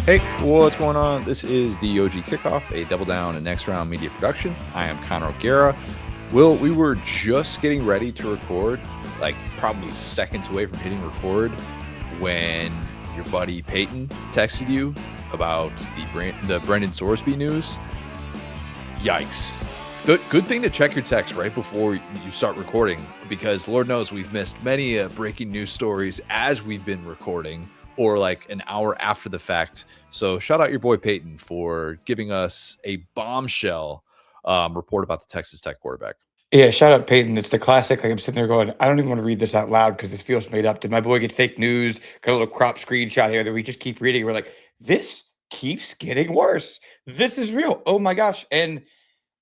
Hey, what's going on? This is the OG Kickoff, a Double Down and Next Round media production. I am Connor O'Gara. Will, we were just getting ready to record, like probably seconds away from hitting record, when your buddy Peyton texted you about the Brendan Sorsby news. Yikes. Good thing to check your text right before you start recording, because Lord knows we've missed many breaking news stories as we've been recording, or like an hour after the fact. So shout out your boy Peyton for giving us a bombshell report about the Texas Tech quarterback. Yeah, shout out Peyton. It's the classic. Like I'm sitting there going, I don't even want to read this out loud because this feels made up. Did my boy get fake news? Got a little crop screenshot here that we just keep reading. We're like, this keeps getting worse. This is real. Oh my gosh. And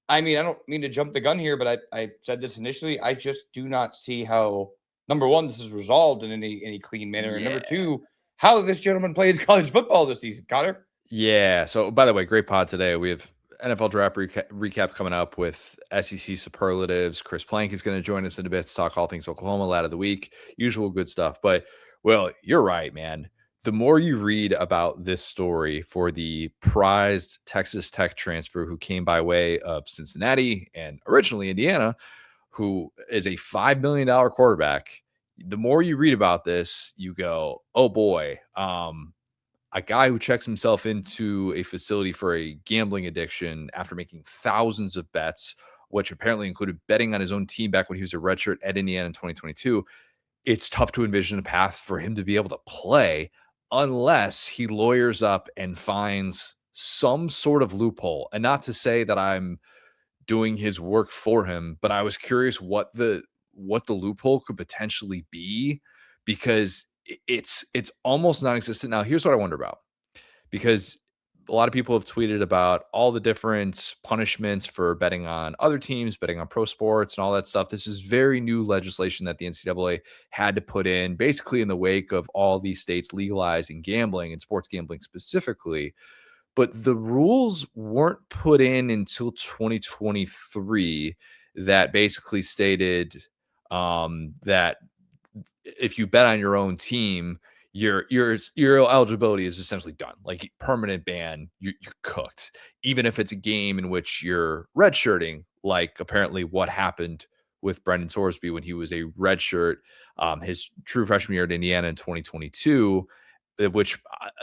I mean, I don't mean to jump the gun here, but I said this initially. I just do not see how, number one, this is resolved in any clean manner. And number two, how this gentleman plays college football this season. Connor? Yeah. So, by the way, great pod today. We have NFL draft recap coming up with SEC Superlatives. Chris Plank is going to join us in a bit to talk all things Oklahoma, lad of the week, usual good stuff. But, well, you're right, man. The more you read about this story for the prized Texas Tech transfer who came by way of Cincinnati and originally Indiana, who is a $5 million quarterback, the more you read about this, you go, oh boy, a guy who checks himself into a facility for a gambling addiction after making thousands of bets, which apparently included betting on his own team back when he was a redshirt at Indiana in 2022. It's tough to envision a path for him to be able to play unless he lawyers up and finds some sort of loophole. And not to say that I'm doing his work for him, but I was curious what the loophole could potentially be, because it's almost non-existent. Now, here's what I wonder about, because a lot of people have tweeted about all the different punishments for betting on other teams, betting on pro sports and all that stuff. This is very new legislation that the NCAA had to put in basically in the wake of all these states legalizing gambling and sports gambling specifically. But the rules weren't put in until 2023 that basically stated that if you bet on your own team, your eligibility is essentially done. Like permanent ban, you're cooked. Even if it's a game in which you're redshirting, like apparently what happened with Brendan Sorsby when he was a redshirt, his true freshman year at Indiana in 2022, which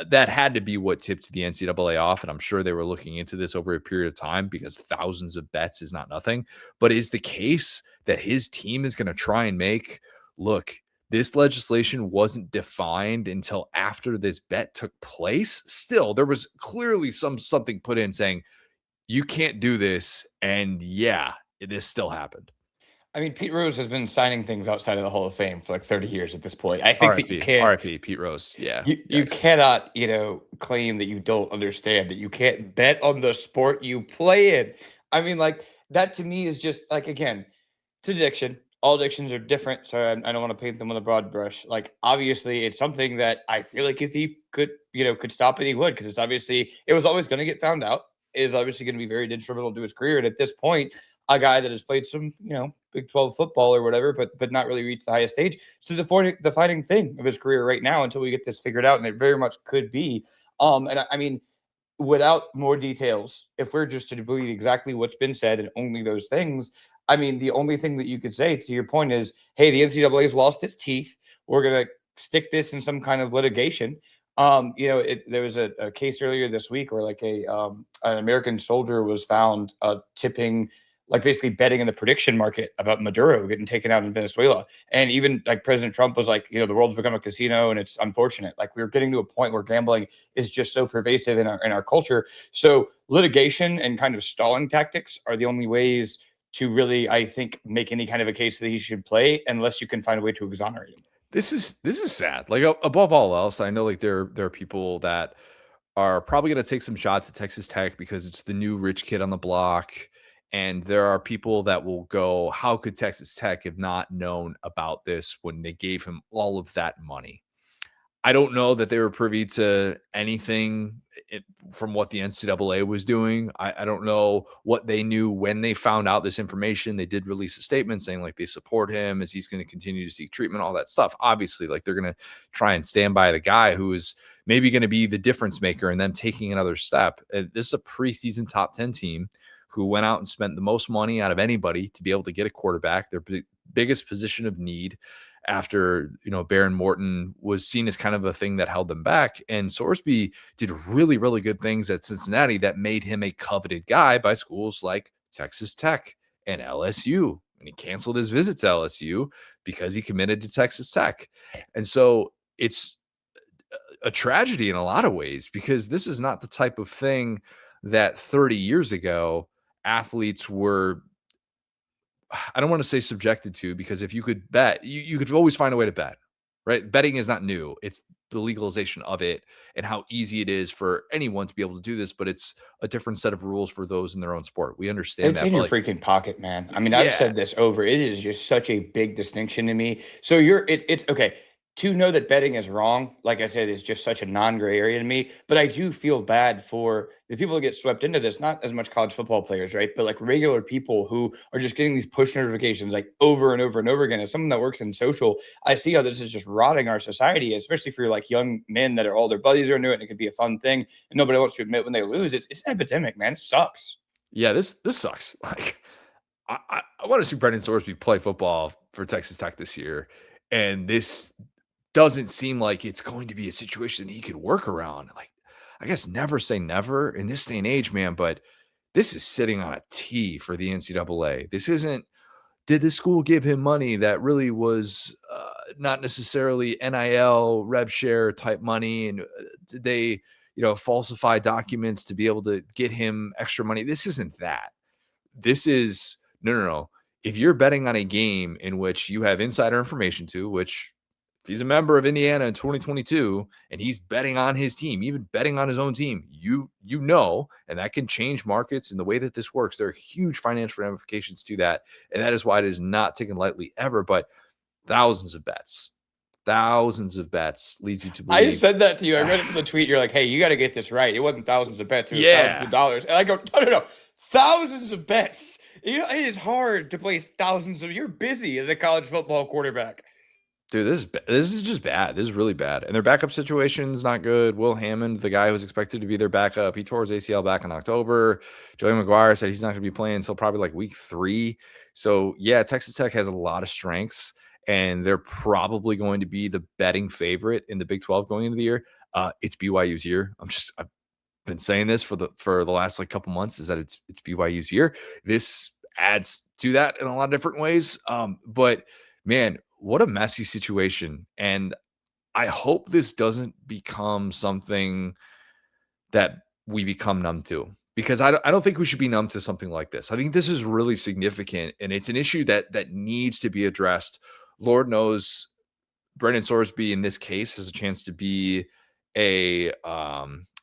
that had to be what tipped the NCAA off. And I'm sure they were looking into this over a period of time, because thousands of bets is not nothing. But is the case that his team is going to try and make, look, this legislation wasn't defined until after this bet took place? Still, there was clearly something put in saying you can't do this. And yeah, this still happened. I mean, Pete Rose has been signing things outside of the Hall of Fame for like 30 years at this point. I think that you RIP, can't. RIP, Pete Rose. Yeah. You cannot, claim that you don't understand that you can't bet on the sport you play in. I mean, like that to me is just like, again, it's addiction. All addictions are different, so I don't want to paint them with a broad brush. Like, obviously, it's something that I feel like if he could stop it, he would, because it was always going to get found out. It is obviously going to be very detrimental to his career, and at this point, a guy that has played some, Big 12 football or whatever, but not really reached the highest stage. So the defining thing of his career right now until we get this figured out, and it very much could be. And I mean, without more details, if we're just to believe exactly what's been said and only those things, I mean, the only thing that you could say to your point is, hey, the NCAA has lost its teeth. We're going to stick this in some kind of litigation. There was a case earlier this week where like an American soldier was found tipping, like basically betting in the prediction market about Maduro getting taken out in Venezuela. And even like President Trump was like, the world's become a casino and it's unfortunate. Like we're getting to a point where gambling is just so pervasive in our culture. So litigation and kind of stalling tactics are the only ways to really, I think, make any kind of a case that he should play, unless you can find a way to exonerate him. This is sad. Like above all else, I know like there are people that are probably going to take some shots at Texas Tech because it's the new rich kid on the block. And there are people that will go, how could Texas Tech have not known about this when they gave him all of that money? I don't know that they were privy to anything from what the NCAA was doing. I don't know what they knew when they found out this information. They did release a statement saying like they support him as he's going to continue to seek treatment, all that stuff. Obviously, like they're going to try and stand by the guy who is maybe going to be the difference maker and them taking another step. This is a preseason top 10 team who went out and spent the most money out of anybody to be able to get a quarterback, their biggest position of need after, Baron Morton was seen as kind of a thing that held them back. And Sorsby did really, really good things at Cincinnati that made him a coveted guy by schools like Texas Tech and LSU. And he canceled his visit to LSU because he committed to Texas Tech. And so it's a tragedy in a lot of ways, because this is not the type of thing that 30 years ago athletes were, I don't want to say subjected to, because if you could bet, you could always find a way to bet, right? Betting is not new. It's the legalization of it and how easy it is for anyone to be able to do this, but it's a different set of rules for those in their own sport. We understand It's that. in But your like, freaking pocket, man. I mean, I've yeah, said this over. It is just such a big distinction to me. So it's okay to know that betting is wrong. Like I said, is just such a non-gray area to me. But I do feel bad for the people who get swept into this. Not as much college football players, right? But like regular people who are just getting these push notifications like over and over and over again. As someone that works in social, I see how this is just rotting our society, especially for like young men that are all their buddies are into it, and it could be a fun thing, and nobody wants to admit when they lose. It's an epidemic, man. It sucks. yeah, this sucks. Like, I want to see Brendan Sorsby play football for Texas Tech this year, and this doesn't seem like it's going to be a situation he could work around. Like, I guess never say never in this day and age, man, but this is sitting on a T for the NCAA. This isn't, did the school give him money that really was not necessarily NIL, rev share type money? And did they, falsify documents to be able to get him extra money? This isn't that. This is, no. If you're betting on a game in which you have insider information to, which if he's a member of Indiana in 2022 and he's betting on his team, even betting on his own team, and that can change markets and the way that this works. There are huge financial ramifications to that. And that is why it is not taken lightly ever, but thousands of bets leads you to believe. I said that to you. I read it from the tweet. You're like, hey, you got to get this right. It wasn't thousands of bets. It was thousands of dollars. And I go, no. Thousands of bets. It is hard to place thousands of. You're busy as a college football quarterback. Dude, this is just bad. This is really bad. And their backup situation's not good. Will Hammond, the guy who was expected to be their backup, he tore his ACL back in October. Joey McGuire said he's not going to be playing until probably like week 3. So, yeah, Texas Tech has a lot of strengths, and they're probably going to be the betting favorite in the Big 12 going into the year. It's BYU's year. I've been saying this for the last like couple months, is that it's BYU's year. This adds to that in a lot of different ways. But man, what a messy situation. And I hope this doesn't become something that we become numb to, because I don't think we should be numb to something like this. I think this is really significant, and it's an issue that needs to be addressed. Lord knows Brendan Sorsby in this case has a chance to be a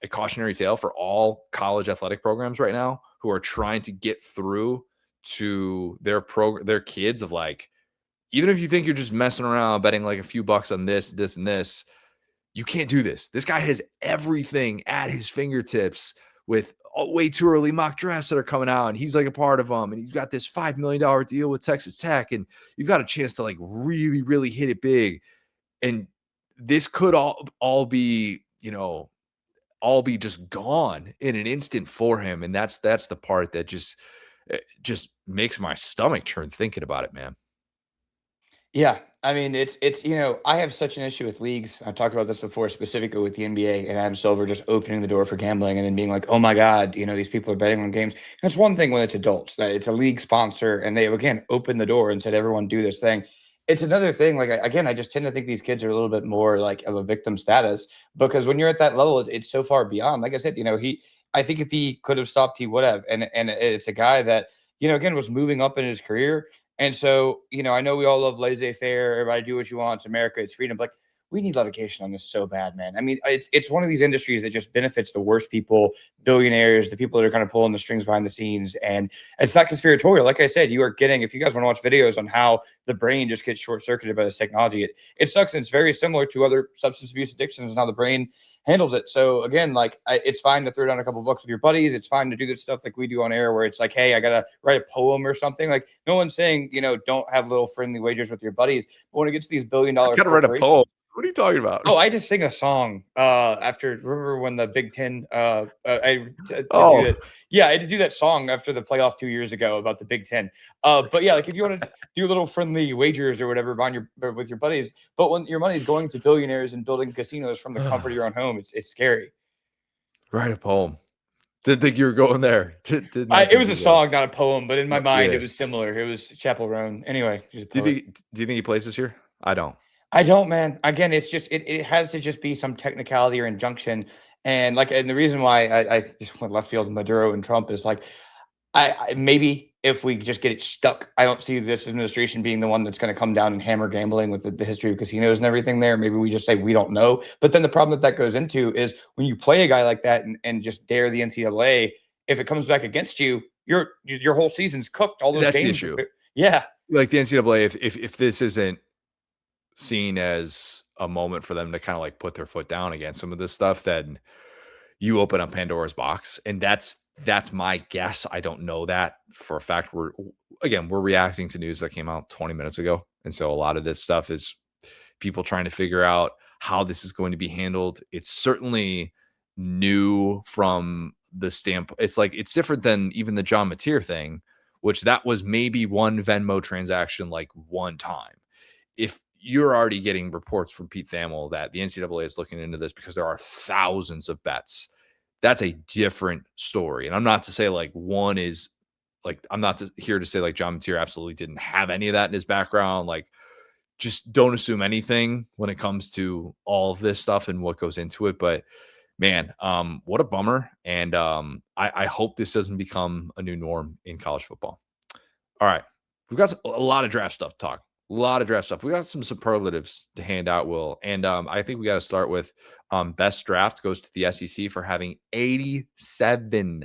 cautionary tale for all college athletic programs right now who are trying to get through to their kids of like, even if you think you're just messing around betting like a few bucks on this, and this, you can't do this. This guy has everything at his fingertips with way too early mock drafts that are coming out, and he's like a part of them, and he's got this $5 million deal with Texas Tech, and you've got a chance to like really, really hit it big. And this could all be, all be just gone in an instant for him. And that's the part that just makes my stomach turn thinking about it, man. Yeah, I mean, it's I have such an issue with leagues. I've talked about this before, specifically with the NBA and Adam Silver just opening the door for gambling and then being like, oh my God, these people are betting on games. And it's one thing when it's adults, that it's a league sponsor and they have, again, opened the door and said, everyone do this thing. It's another thing. Like, I just tend to think these kids are a little bit more like of a victim status, because when you're at that level, it's so far beyond. Like I said, I think if he could have stopped, he would have. And it's a guy that, again, was moving up in his career. And so, I know we all love laissez-faire. Everybody do what you want. It's America. It's freedom. Like, we need litigation on this so bad, man. I mean, it's one of these industries that just benefits the worst people, billionaires, the people that are kind of pulling the strings behind the scenes. And it's not conspiratorial. Like I said, you are getting, if you guys want to watch videos on how the brain just gets short circuited by this technology, it sucks. And it's very similar to other substance abuse addictions and how the brain handles it. So again, like it's fine to throw down a couple bucks with your buddies. It's fine to do this stuff like we do on air, where it's like, hey, I gotta write a poem or something. Like no one's saying, don't have little friendly wagers with your buddies. But when it gets to these $1 billion, I gotta write a poem. What are you talking about? Oh, I just sing a song after. Remember when the Big Ten? Do that. Yeah, I had to do that song after the playoff 2 years ago about the Big Ten. But yeah, like if you want to do little friendly wagers or whatever with your buddies, but when your money's going to billionaires and building casinos from the comfort of your own home, it's scary. Write a poem. Didn't think you were going there. It was a song, not a poem, but in my mind, it was similar. It was Chapel Roan. Anyway, do you think he plays this year? I don't, man. Again, it's just it has to just be some technicality or injunction. And the reason why I just went left field Maduro and Trump is like, I maybe if we just get it stuck, I don't see this administration being the one that's going to come down and hammer gambling with the history of casinos and everything there. Maybe we just say we don't know. But then the problem that goes into is when you play a guy like that and just dare the NCAA, if it comes back against you, your whole season's cooked. All those that's games. The issue. Yeah. Like the NCAA, if this isn't seen as a moment for them to kind of like put their foot down against some of this stuff, then you open up Pandora's box. And that's my guess. I don't know that for a fact. We're reacting to news that came out 20 minutes ago. And so a lot of this stuff is people trying to figure out how this is going to be handled. It's certainly new from the standpoint. It's different than even the John Mateer thing, which that was maybe one Venmo transaction like one time. If you're already getting reports from Pete Thamel that the NCAA is looking into this because there are thousands of bets, that's a different story. And I'm not to say like one is like, I'm not here to say like John Mateer absolutely didn't have any of that in his background. Like, just don't assume anything when it comes to all of this stuff and what goes into it. But man, what a bummer. And I hope this doesn't become a new norm in college football. All right. We've got a lot of draft stuff to talk. A lot of draft stuff. We got some superlatives to hand out, Will. And I think we got to start with best draft goes to the SEC for having 87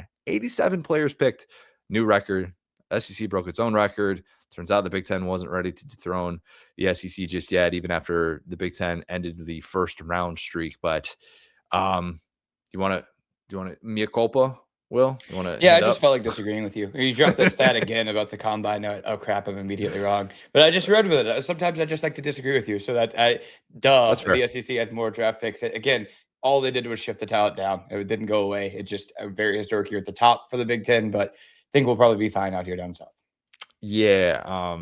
players picked. New record. SEC broke its own record. Turns out the Big Ten wasn't ready to dethrone the SEC just yet, even after the Big Ten ended the first round streak. But do you want to mea culpa, Will? You want to? Yeah, I just felt like disagreeing with you. You dropped that stat again about the combine. Oh crap, I'm immediately wrong. But I just read with it. Sometimes I just like to disagree with you. So that the SEC had more draft picks. Again, all they did was shift the talent down. It didn't go away. It just a very historic year at the top for the Big Ten. But I think we'll probably be fine out here down south. Yeah.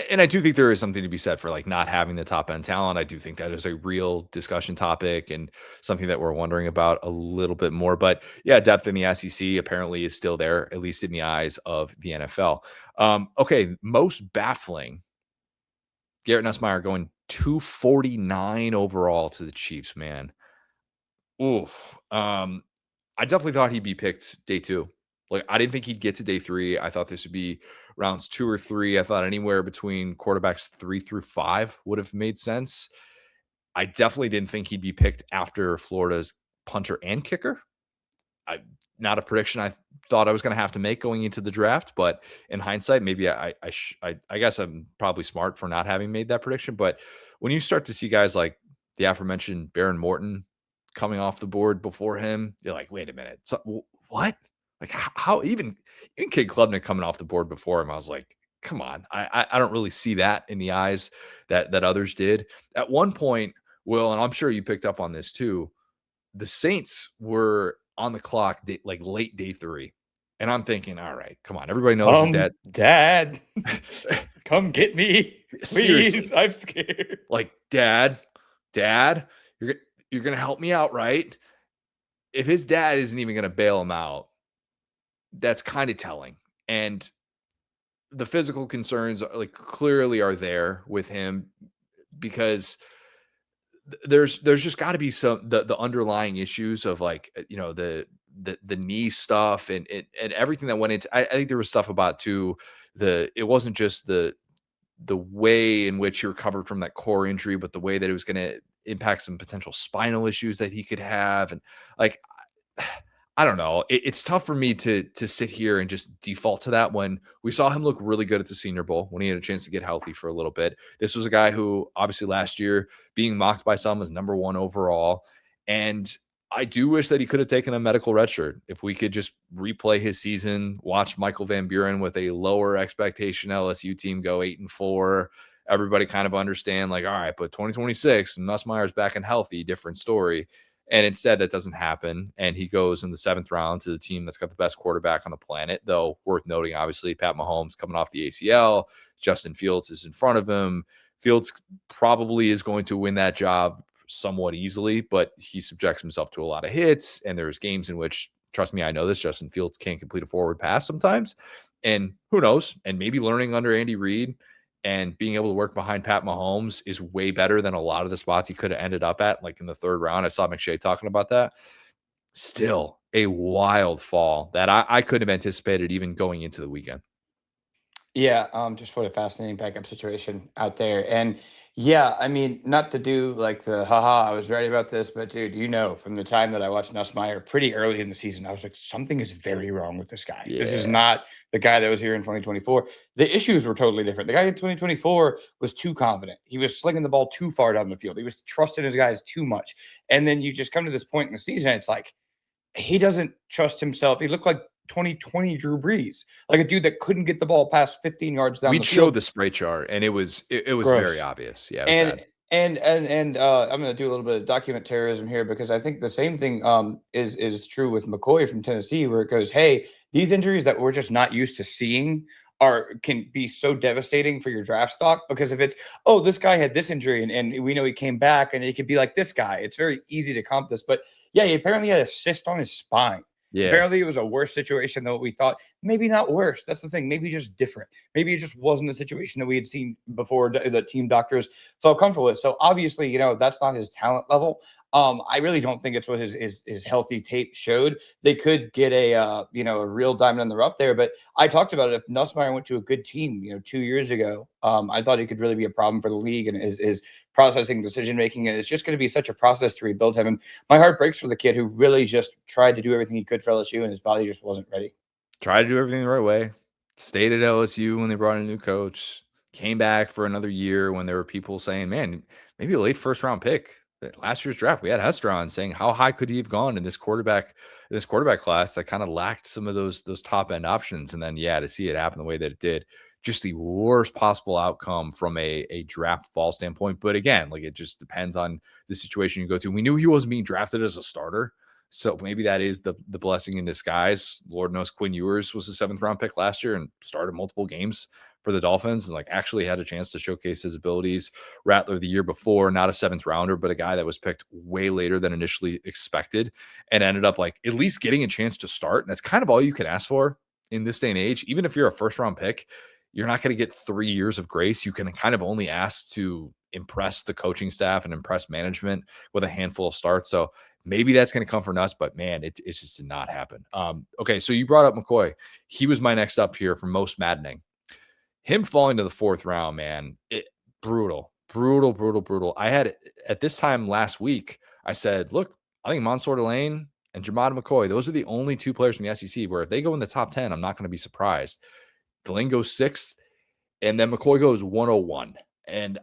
And I do think there is something to be said for like not having the top end talent. I do think that is a real discussion topic and something that we're wondering about a little bit more. But yeah, depth in the SEC apparently is still there, at least in the eyes of the NFL. Okay. Most baffling, Garrett Nussmeier going 249 overall to the Chiefs, man. Oof. I definitely thought he'd be picked day 2. Like, I didn't think he'd get to day 3. I thought this would be rounds 2 or 3. I thought anywhere between quarterbacks 3 through 5 would have made sense. I definitely didn't think he'd be picked after Florida's punter and kicker. Not a prediction I thought I was going to have to make going into the draft, but in hindsight, maybe I guess I'm probably smart for not having made that prediction. But when you start to see guys like the aforementioned Baron Morton coming off the board before him, you're like, wait a minute, what? Like how even Kid Klubnik coming off the board before him, I was like, come on. I don't really see that in the eyes that others did. At one point, Will, and I'm sure you picked up on this too, the Saints were on the clock like late day 3. And I'm thinking, all right, come on. Everybody knows his dad. Come get me. Please. Seriously. I'm scared. Like, dad, you're going to help me out, right? If his dad isn't even going to bail him out, that's kind of telling. And the physical concerns like clearly are there with him because there's just got to be some the underlying issues of like, the knee stuff and everything that went into. I think there was stuff about too it wasn't just the way in which he recovered from that core injury, but the way that it was going to impact some potential spinal issues that he could have. And like, I don't know. It's tough for me to sit here and just default to that when we saw him look really good at the Senior Bowl when he had a chance to get healthy for a little bit. This was a guy who obviously last year being mocked by some was number 1 overall. And I do wish that he could have taken a medical redshirt. If we could just replay his season, watch Michael Van Buren with a lower expectation LSU team go 8-4. Everybody kind of understand like, all right, but 2026, Nussmeier's back and healthy, different story. And instead, that doesn't happen. And he goes in the 7th round to the team that's got the best quarterback on the planet. Though, worth noting, obviously, Pat Mahomes coming off the ACL. Justin Fields is in front of him. Fields probably is going to win that job somewhat easily, but he subjects himself to a lot of hits. And there's games in which, trust me, I know this, Justin Fields can't complete a forward pass sometimes. And who knows? And maybe learning under Andy Reid and being able to work behind Pat Mahomes is way better than a lot of the spots he could have ended up at, like in the 3rd round. I saw McShay talking about that. Still a wild fall that I couldn't have anticipated even going into the weekend. Yeah, just what a fascinating backup situation out there. And yeah, I mean, not to do like the haha, I was right about this, but dude, from the time that I watched Nussmeier pretty early in the season, I was like, something is very wrong with this guy. This is not the guy that was here in 2024. The issues were totally different. The guy in 2024 was too confident. He was slinging the ball too far down the field. He was trusting his guys too much. And then you just come to this point in the season, it's like he doesn't trust himself. He looked like 2020 Drew Brees, like a dude that couldn't get the ball past 15 yards down the field. We'd showed the spray chart, and it was very obvious. Yeah, and I'm going to do a little bit of document terrorism here because I think the same thing is true with McCoy from Tennessee, where it goes, hey, these injuries that we're just not used to seeing can be so devastating for your draft stock, because if it's, oh, this guy had this injury and we know he came back and he could be like this guy, it's very easy to comp this. But yeah, he apparently had a cyst on his spine. Yeah. Apparently it was a worse situation than what we thought. Maybe not worse. That's the thing. Maybe just different. Maybe it just wasn't a situation that we had seen before that team doctors felt comfortable with. So obviously, that's not his talent level. I really don't think it's what his healthy tape showed. They could get a real diamond in the rough there. But I talked about it. If Nussmeier went to a good team, 2 years ago, I thought he could really be a problem for the league and his processing, decision making, and it's just going to be such a process to rebuild him. And my heart breaks for the kid who really just tried to do everything he could for LSU, and his body just wasn't ready. Tried to do everything the right way. Stayed at LSU when they brought in a new coach. Came back for another year when there were people saying, "Man, maybe a late 1st-round pick." Last year's draft, we had Hester on saying, "How high could he have gone in this quarterback class that kind of lacked some of those top end options?" And then, to see it happen the way that it did, just the worst possible outcome from a draft fall standpoint. But again, like, it just depends on the situation you go to. We knew he wasn't being drafted as a starter, so maybe that is the blessing in disguise. Lord knows Quinn Ewers was a 7th-round pick last year and started multiple games for the Dolphins and actually had a chance to showcase his abilities. Rattler the year before, not a 7th rounder, but a guy that was picked way later than initially expected and ended up at least getting a chance to start. And that's kind of all you can ask for in this day and age. Even if you're a 1st-round pick, you're not going to get 3 years of grace. You can kind of only ask to impress the coaching staff and impress management with a handful of starts. So maybe that's going to come for Nuss, but man, it just did not happen. Okay, so you brought up McCoy. He was my next up here for most maddening. Him falling to the 4th round, man, brutal. I had, at this time last week, I said, look, I think Mansour Delane and Jamad McCoy, those are the only 2 players from the SEC where if they go in the top 10, I'm not going to be surprised. Delane goes 6th, and then McCoy goes 101. And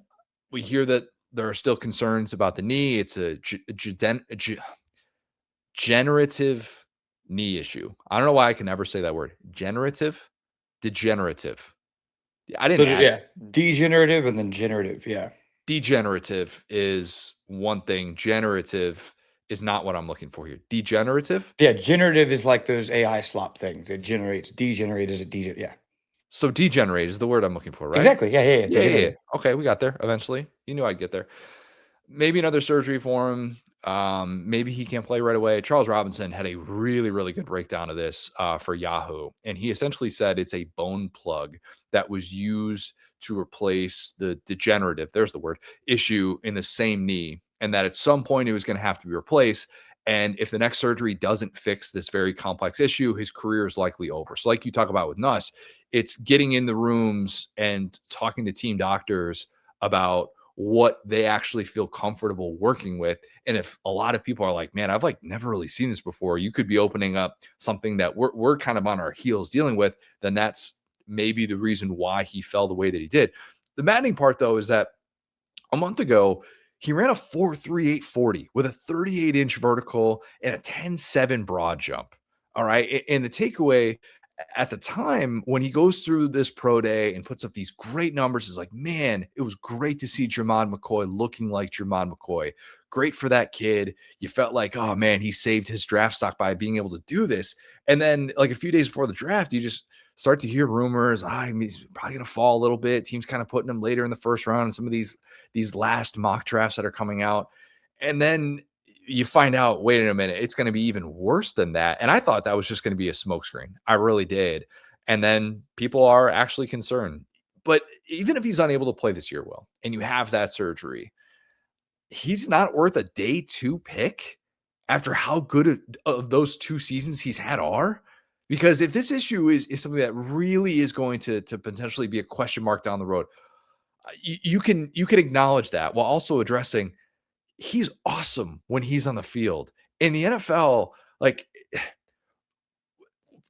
we hear that there are still concerns about the knee. It's a degenerative knee issue. I don't know why I can never say that word. Degenerative. I didn't. Degenerative and then generative. Yeah. Degenerative is one thing. Generative is not what I'm looking for here. Degenerative. Yeah. Generative is like those AI slop things. It generates. Degenerate is a degenerate. Yeah. So degenerate is the word I'm looking for, right? Exactly. Yeah. Okay, we got there eventually. You knew I'd get there. Maybe another surgery for him. Maybe he can't play right away. Charles Robinson had a really, really good breakdown of this for Yahoo. And he essentially said it's a bone plug that was used to replace the degenerative, there's the word, issue in the same knee. And that at some point it was going to have to be replaced. And if the next surgery doesn't fix this very complex issue, his career is likely over. So like you talk about with Nuss, it's getting in the rooms and talking to team doctors about what they actually feel comfortable working with. And if a lot of people are like, man, I've like never really seen this before, you could be opening up something that we're kind of on our heels dealing with, then that's maybe the reason why he fell the way that he did. The maddening part, though, is that a month ago, he ran a 4.3840 with a 38-inch vertical and a 10.7 broad jump. All right. And the takeaway at the time when he goes through this pro day and puts up these great numbers is like, man, it was great to see Jermon McCoy looking like Jermon McCoy. Great for that kid. You felt like, oh man, he saved his draft stock by being able to do this. And then like a few days before the draft, you just start to hear rumors. He's probably going to fall a little bit. Teams kind of putting him later in the first round. And some of these last mock drafts that are coming out. And then you find out, wait a minute, it's going to be even worse than that. And I thought that was just going to be a smokescreen. I really did. And then people are actually concerned. But even if he's unable to play this year, Will, and you have that surgery, he's not worth a day 2 pick after how good of those 2 seasons he's had are. Because if this issue is something that really is going to potentially be a question mark down the road, you can acknowledge that while also addressing he's awesome when he's on the field. In the NFL, like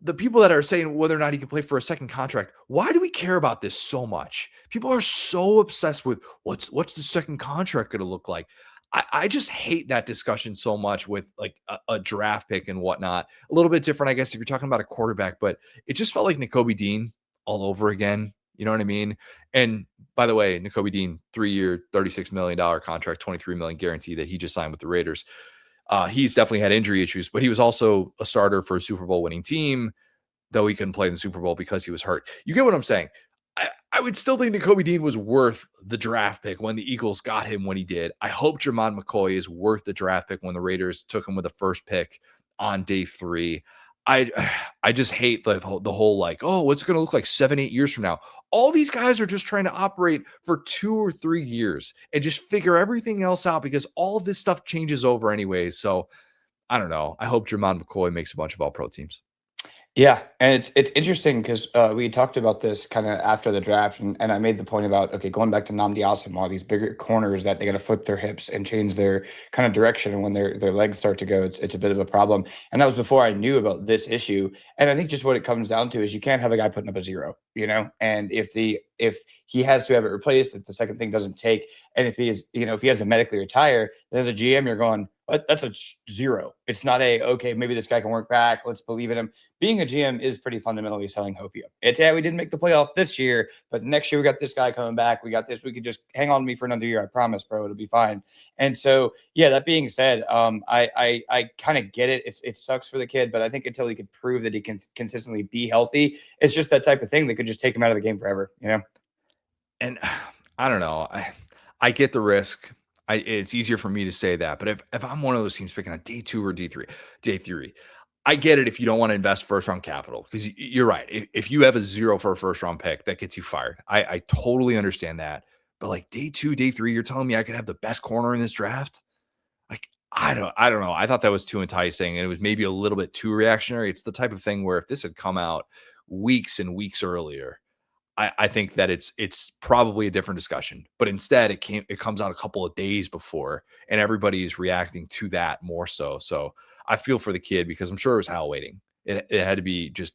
the people that are saying whether or not he can play for a second contract, why do we care about this so much? People are so obsessed with what's the second contract going to look like. I just hate that discussion so much with like a draft pick and whatnot. A little bit different, I guess, if you're talking about a quarterback, but it just felt like Nakobe Dean all over again. You know what I mean? And by the way, Nakobe Dean, 3-year, $36 million contract, $23 million guarantee that he just signed with the Raiders. He's definitely had injury issues, but he was also a starter for a Super Bowl winning team, though he couldn't play in the Super Bowl because he was hurt. You get what I'm saying? I would still think Nakobe Dean was worth the draft pick when the Eagles got him when he did. I hope Jermon McCoy is worth the draft pick when the Raiders took him with the first pick on day 3. I just hate the whole like, oh, what's it going to look like 7-8 years from now? All these guys are just trying to operate for 2 or 3 years and just figure everything else out because all of this stuff changes over anyways. So I don't know. I hope Jermon McCoy makes a bunch of all-pro teams. Yeah, and it's interesting because we talked about this kind of after the draft, and I made the point about, okay, going back to Nnamdi Asomugha, these bigger corners that they got to flip their hips and change their kind of direction, and when their legs start to go, it's a bit of a problem. And that was before I knew about this issue. And I think just what it comes down to is you can't have a guy putting up a 0, and if he has to have it replaced, if the second thing doesn't take, and if he has to medically retire, then as a GM, you're going, that's a 0. It's not okay, maybe this guy can work back. Let's believe in him. Being a GM is pretty fundamentally selling hope. It's, we didn't make the playoff this year, but next year we got this guy coming back. We got this. We could just hang on to me for another year. I promise, bro. It'll be fine. And so, yeah, that being said, I kind of get it. It sucks for the kid, but I think until he could prove that he can consistently be healthy, it's just that type of thing that could just take him out of the game forever, And I don't know. I get the risk. It's easier for me to say that, but if I'm one of those teams picking on day 2 or day 3, I get it if you don't want to invest first round capital because you're right. If you have a 0 for a first round pick, that gets you fired. I totally understand that. But like day 2, day 3, you're telling me I could have the best corner in this draft? Like I don't know. I thought that was too enticing and it was maybe a little bit too reactionary. It's the type of thing where if this had come out weeks and weeks earlier, I think that it's probably a different discussion, but instead it comes out a couple of days before and everybody is reacting to that more so. So I feel for the kid because I'm sure it was hell waiting. It had to be just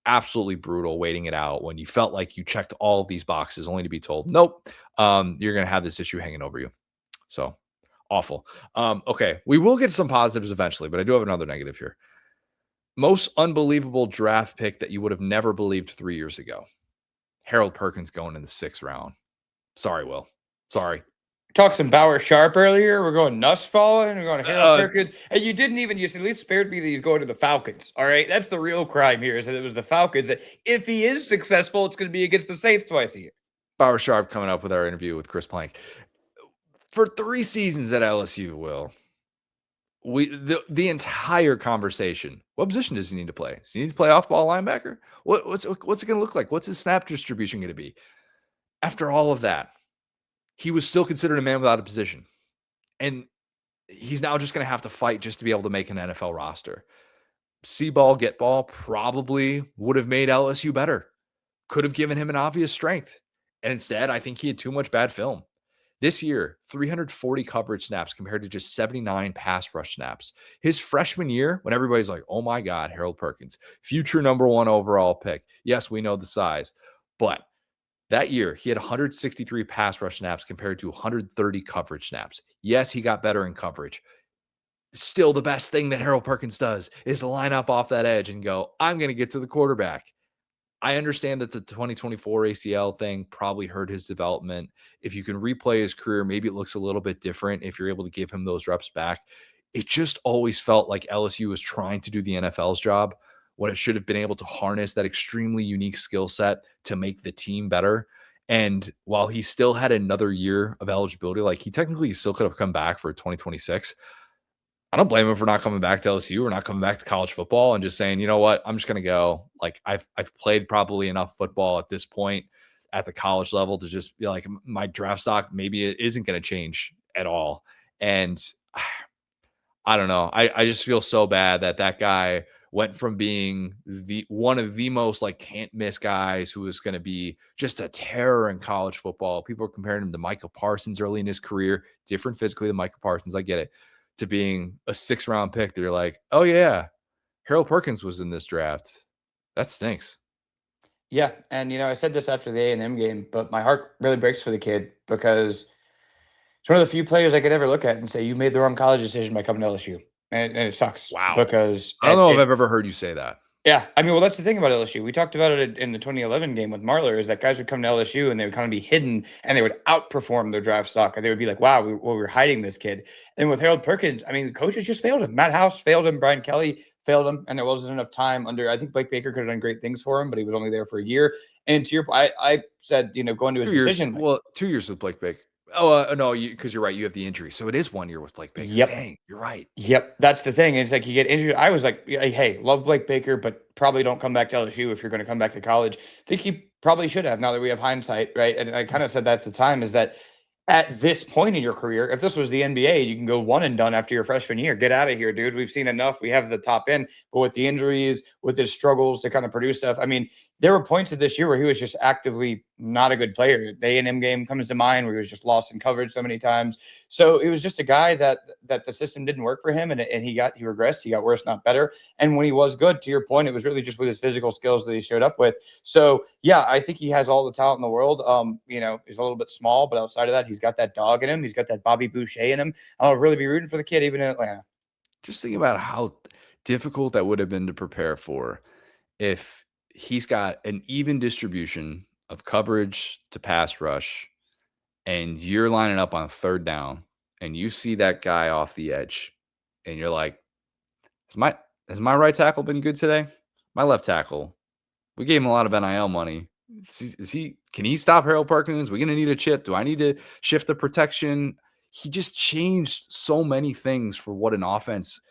absolutely brutal waiting it out when you felt like you checked all of these boxes only to be told, nope, you're going to have this issue hanging over you. So awful. Okay. We will get some positives eventually, but I do have another negative here. Most unbelievable draft pick that you would have never believed 3 years ago. Harold Perkins going in the 6th round. Sorry, Will. Sorry. Talked some Bauer Sharp earlier. We're going Nussfallen. We're going Harold Perkins. And you at least spared me that he's going to the Falcons. All right. That's the real crime here is that it was the Falcons. That if he is successful, it's going to be against the Saints twice a year. Bauer Sharp coming up with our interview with Chris Plank. For 3 seasons at LSU, Will, the entire conversation, what position does he need to play? Does he need to play off-ball linebacker? What's it going to look like? What's his snap distribution going to be? After all of that, he was still considered a man without a position. And he's now just going to have to fight just to be able to make an NFL roster. See ball, get ball probably would have made LSU better. Could have given him an obvious strength. And instead, I think he had too much bad film. This year, 340 coverage snaps compared to just 79 pass rush snaps. His freshman year, when everybody's like, oh my God, Harold Perkins, future number 1 overall pick. Yes, we know the size, but that year, he had 163 pass rush snaps compared to 130 coverage snaps. Yes, he got better in coverage. Still, the best thing that Harold Perkins does is to line up off that edge and go, I'm going to get to the quarterback. I understand that the 2024 ACL thing probably hurt his development. If you can replay his career, maybe it looks a little bit different if you're able to give him those reps back. It just always felt like LSU was trying to do the NFL's job when it should have been able to harness that extremely unique skill set to make the team better. And while he still had another year of eligibility, like he technically still could have come back for 2026. I don't blame him for not coming back to LSU or not coming back to college football and just saying, you know what, I'm just going to go. Like I've played probably enough football at this point at the college level to just be like, my draft stock, maybe it isn't going to change at all. And I don't know. I just feel so bad that guy went from being one of the most like can't miss guys who was going to be just a terror in college football. People are comparing him to Michael Parsons early in his career, different physically than Michael Parsons. I get it. To being a 6th-round pick, they're like, oh yeah, Harold Perkins was in this draft. That stinks. Yeah, and I said this after the A&M game, but my heart really breaks for the kid because it's one of the few players I could ever look at and say, you made the wrong college decision by coming to LSU. And it sucks. Wow. Because I don't know if I've ever heard you say that. Yeah. I mean, well, that's the thing about LSU. We talked about it in the 2011 game with Marler, is that guys would come to LSU and they would kind of be hidden and they would outperform their draft stock. And they would be like, wow, we're hiding this kid. And with Harold Perkins, I mean, the coaches just failed him. Matt House failed him. Brian Kelly failed him. And there wasn't enough time I think Blake Baker could have done great things for him, but he was only there for a year. And to your point, I said, going to his decision. Well, 2 years with Blake Baker. Oh, no, because you're right. You have the injury. So it is 1 year with Blake Baker. Yep. Dang, you're right. Yep. That's the thing. It's like you get injured. I was like, hey, love Blake Baker, but probably don't come back to LSU if you're going to come back to college. I think he probably should have, now that we have hindsight, right? And I kind of said that at the time, is that at this point in your career, if this was the NBA, you can go one and done after your freshman year. Get out of here, dude. We've seen enough. We have the top end. But with the injuries, with his struggles to kind of produce stuff, I mean, there were points of this year where he was just actively not a good player. The A&M game comes to mind where he was just lost in coverage so many times. So it was just a guy that the system didn't work for him, and he regressed. He got worse, not better. And when he was good, to your point, it was really just with his physical skills that he showed up with. So yeah, I think he has all the talent in the world. He's a little bit small, but outside of that, he's got that dog in him. He's got that Bobby Boucher in him. I'll really be rooting for the kid, even in Atlanta. Just think about how difficult that would have been to prepare for if he's got an even distribution of coverage to pass rush, and you're lining up on 3rd down, and you see that guy off the edge, and you're like, has my right tackle been good today? My left tackle, we gave him a lot of NIL money. Can he stop Harold Perkins? We're going to need a chip. Do I need to shift the protection? He just changed so many things for what an offense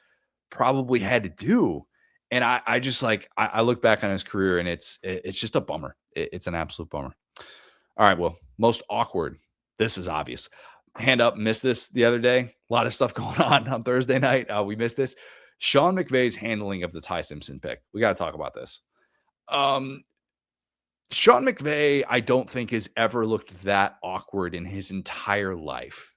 probably had to do. And I just I look back on his career, and it's just a bummer. It's an absolute bummer. All right, well, most awkward. This is obvious. Hand up, missed this the other day. A lot of stuff going on Thursday night. We missed this. Sean McVay's handling of the Ty Simpson pick. We got to talk about this. Sean McVay, I don't think has ever looked that awkward in his entire life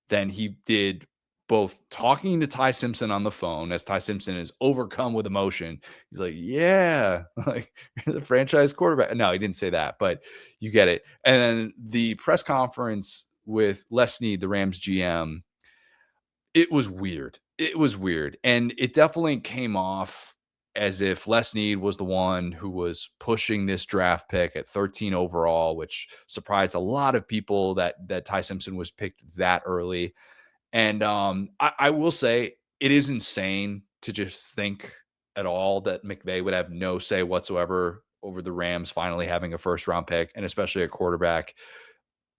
than he did both talking to Ty Simpson on the phone as Ty Simpson is overcome with emotion. He's like, yeah, like you're the franchise quarterback. No, he didn't say that, but you get it. And then the press conference with Les Snead, the Rams GM, it was weird. It was weird. And it definitely came off as if Les Snead was the one who was pushing this draft pick at 13 overall, which surprised a lot of people that Ty Simpson was picked that early. And I will say it is insane to just think at all that McVay would have no say whatsoever over the Rams finally having a 1st-round pick, and especially a quarterback.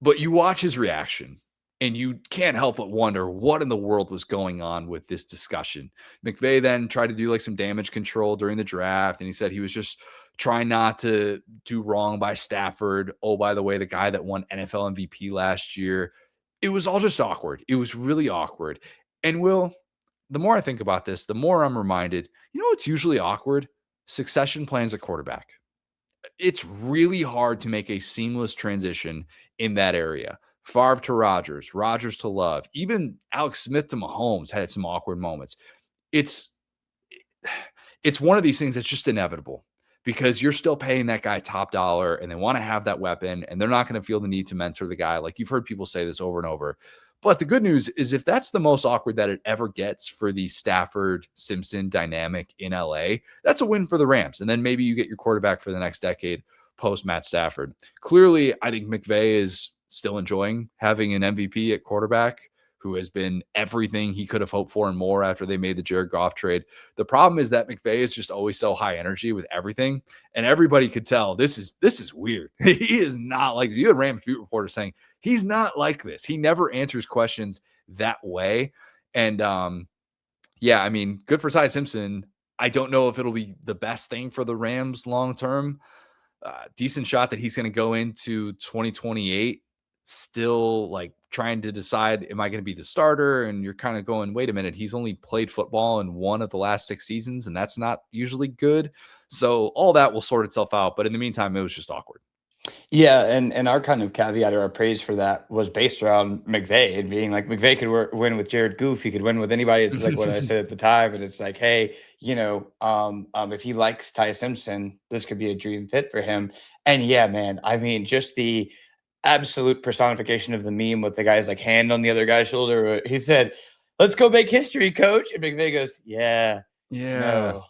But you watch his reaction, and you can't help but wonder what in the world was going on with this discussion. McVay then tried to do like some damage control during the draft, and he said he was just trying not to do wrong by Stafford. Oh, by the way, the guy that won NFL MVP last year. It was all just awkward. It was really awkward. And Will, the more I think about this, the more I'm reminded, it's usually awkward? Succession plans at quarterback. It's really hard to make a seamless transition in that area. Favre to Rodgers, Rodgers to Love, even Alex Smith to Mahomes had some awkward moments. It's one of these things that's just inevitable because you're still paying that guy top dollar and they want to have that weapon and they're not going to feel the need to mentor the guy. Like you've heard people say this over and over. But the good news is if that's the most awkward that it ever gets for the Stafford-Simpson dynamic in LA, that's a win for the Rams. And then maybe you get your quarterback for the next decade post Matt Stafford. Clearly, I think McVay is still enjoying having an MVP at quarterback who has been everything he could have hoped for and more after they made the Jared Goff trade. The problem is that McVay is just always so high energy with everything. And everybody could tell this is weird. He is not like, you had Rams beat reporter saying he's not like this. He never answers questions that way. And yeah, I mean, good for Ty Simpson. I don't know if it'll be the best thing for the Rams long-term. Decent shot that he's going to go into 2028 still like trying to decide, am I going to be the starter? And you're kind of going, wait a minute, he's only played football in one of the last 6 seasons, and that's not usually good. So all that will sort itself out. But in the meantime, it was just awkward. Yeah, and our kind of caveat or our praise for that was based around McVay and being like McVay could win with Jared Goff, he could win with anybody. It's like what I said at the time, and it's like, hey, if he likes Ty Simpson, this could be a dream fit for him. And yeah, man, I mean, just the absolute personification of the meme with the guy's like hand on the other guy's shoulder. Where he said, "Let's go make history, coach," and McVay goes, "Yeah, no,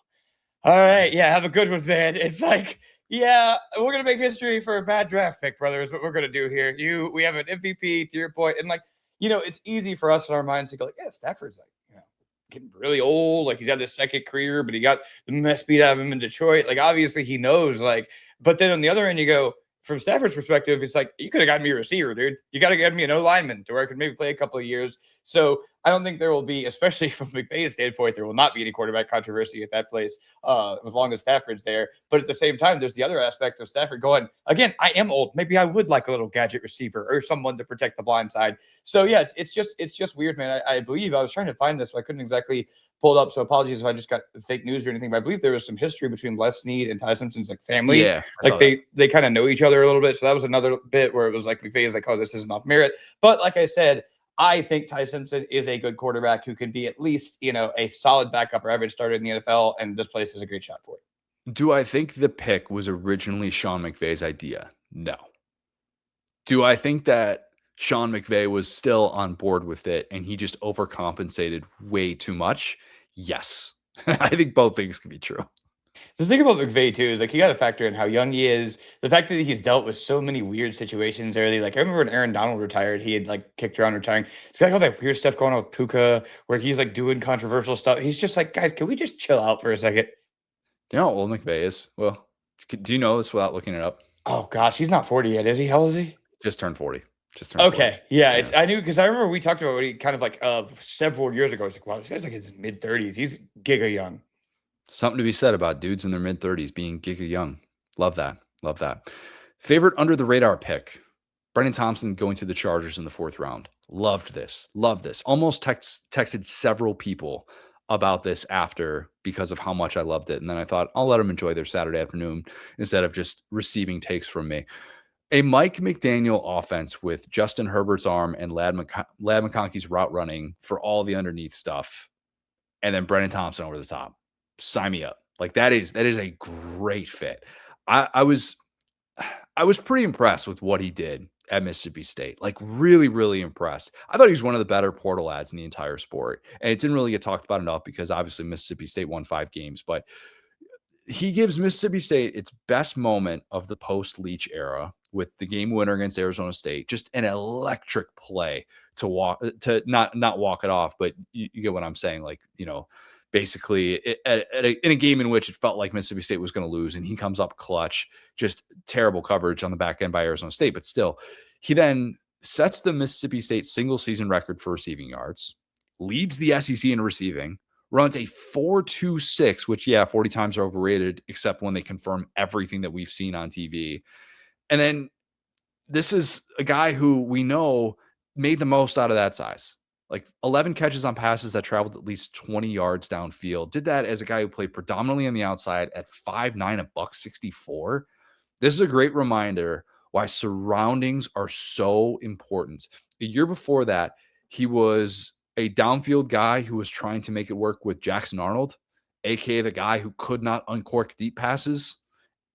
all right, yeah, have a good one, man." It's like, yeah, we're gonna make history for a bad draft pick, brother. Is what we're gonna do here. We have an MVP to your point, and like, it's easy for us in our minds to go like, yeah, Stafford's like, getting really old. Like he's had this second career, but he got the mess beat out of him in Detroit. Like obviously he knows. Like, but then on the other end, you go from Stafford's perspective, it's like you could have gotten me a receiver, dude. You got to get me an O lineman to where I could maybe play a couple of years. So I don't think there will be, especially from McVay's standpoint, there will not be any quarterback controversy at that place as long as Stafford's there. But at the same time, there's the other aspect of Stafford going, again, I am old. Maybe I would like a little gadget receiver or someone to protect the blind side. So yeah, it's just weird, man. I believe I was trying to find this, but I couldn't exactly pull it up. So apologies if I just got fake news or anything. But I believe there was some history between Les Snead and Ty Simpson's like family. Yeah, like they kind of know each other a little bit. So that was another bit where it was like McVay is like, oh, this isn't off merit. But like I said, I think Ty Simpson is a good quarterback who can be at least, a solid backup or average starter in the NFL, and this place is a great shot for it. Do I think the pick was originally Sean McVay's idea? No. Do I think that Sean McVay was still on board with it and he just overcompensated way too much? Yes. I think both things can be true. The thing about McVay too is like you got to factor in how young he is. The fact that he's dealt with so many weird situations early. Like I remember when Aaron Donald retired, he had like kicked around retiring. It's got all that weird stuff going on with Puka, where he's like doing controversial stuff. He's just like, guys, can we just chill out for a second? Do you know how old McVay is? Well, do you know this without looking it up? Oh gosh, he's not 40 yet, is he? How old is he? Just turned 40. Okay. 40. Yeah, it's I knew because I remember we talked about it kind of like several years ago. It's like, wow, this guy's like in his mid-30s. He's giga young. Something to be said about dudes in their mid-30s being giga young. Love that. Love that. Favorite under the radar pick. Brendan Thompson going to the Chargers in the 4th round. Loved this. Loved this. Almost texted several people about this after because of how much I loved it. And then I thought I'll let them enjoy their Saturday afternoon instead of just receiving takes from me. A Mike McDaniel offense with Justin Herbert's arm and Ladd McConkey's route running for all the underneath stuff. And then Brendan Thompson over the top. Sign me up. Like that is a great fit. I was pretty impressed with what he did at Mississippi State. Like really, really impressed. I thought he was one of the better portal ads in the entire sport. And it didn't really get talked about enough because obviously Mississippi State won 5 games, but he gives Mississippi State its best moment of the post-Leach era with the game winner against Arizona State. Just an electric play to not walk it off, but you get what I'm saying. Like, basically in a game in which it felt like Mississippi State was going to lose, and he comes up clutch, just terrible coverage on the back end by Arizona State. But still, he then sets the Mississippi State single season record for receiving yards, leads the SEC in receiving, runs a 4.26, which 40 times are overrated, except when they confirm everything that we've seen on TV. And then this is a guy who we know made the most out of that size. Like 11 catches on passes that traveled at least 20 yards downfield. Did that as a guy who played predominantly on the outside at 5'9", $164. This is a great reminder why surroundings are so important. The year before that, he was a downfield guy who was trying to make it work with Jackson Arnold, aka the guy who could not uncork deep passes.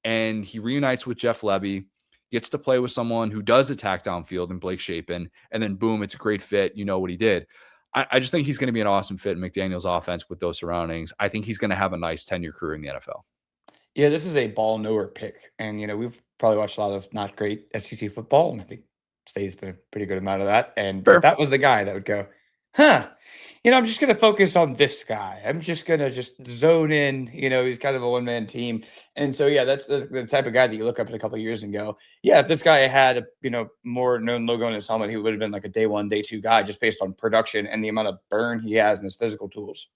And he reunites with Jeff Lebby, gets to play with someone who does attack downfield and Blake Shapen, and then boom, it's a great fit. You know what he did. I just think he's going to be an awesome fit in McDaniel's offense with those surroundings. I think he's going to have a nice 10-year career in the NFL. Yeah, this is a ball knower pick. And, we've probably watched a lot of not great SEC football, and I think State's been a pretty good amount of that. And Fair. that was the guy that would go, I'm just going to focus on this guy. I'm just going to just zone in. He's kind of a one-man team. And so, yeah, that's the type of guy that you look up in a couple of years and go, yeah, if this guy had, more known logo on his helmet, he would have been like a day one, day two guy just based on production and the amount of burn he has in his physical tools.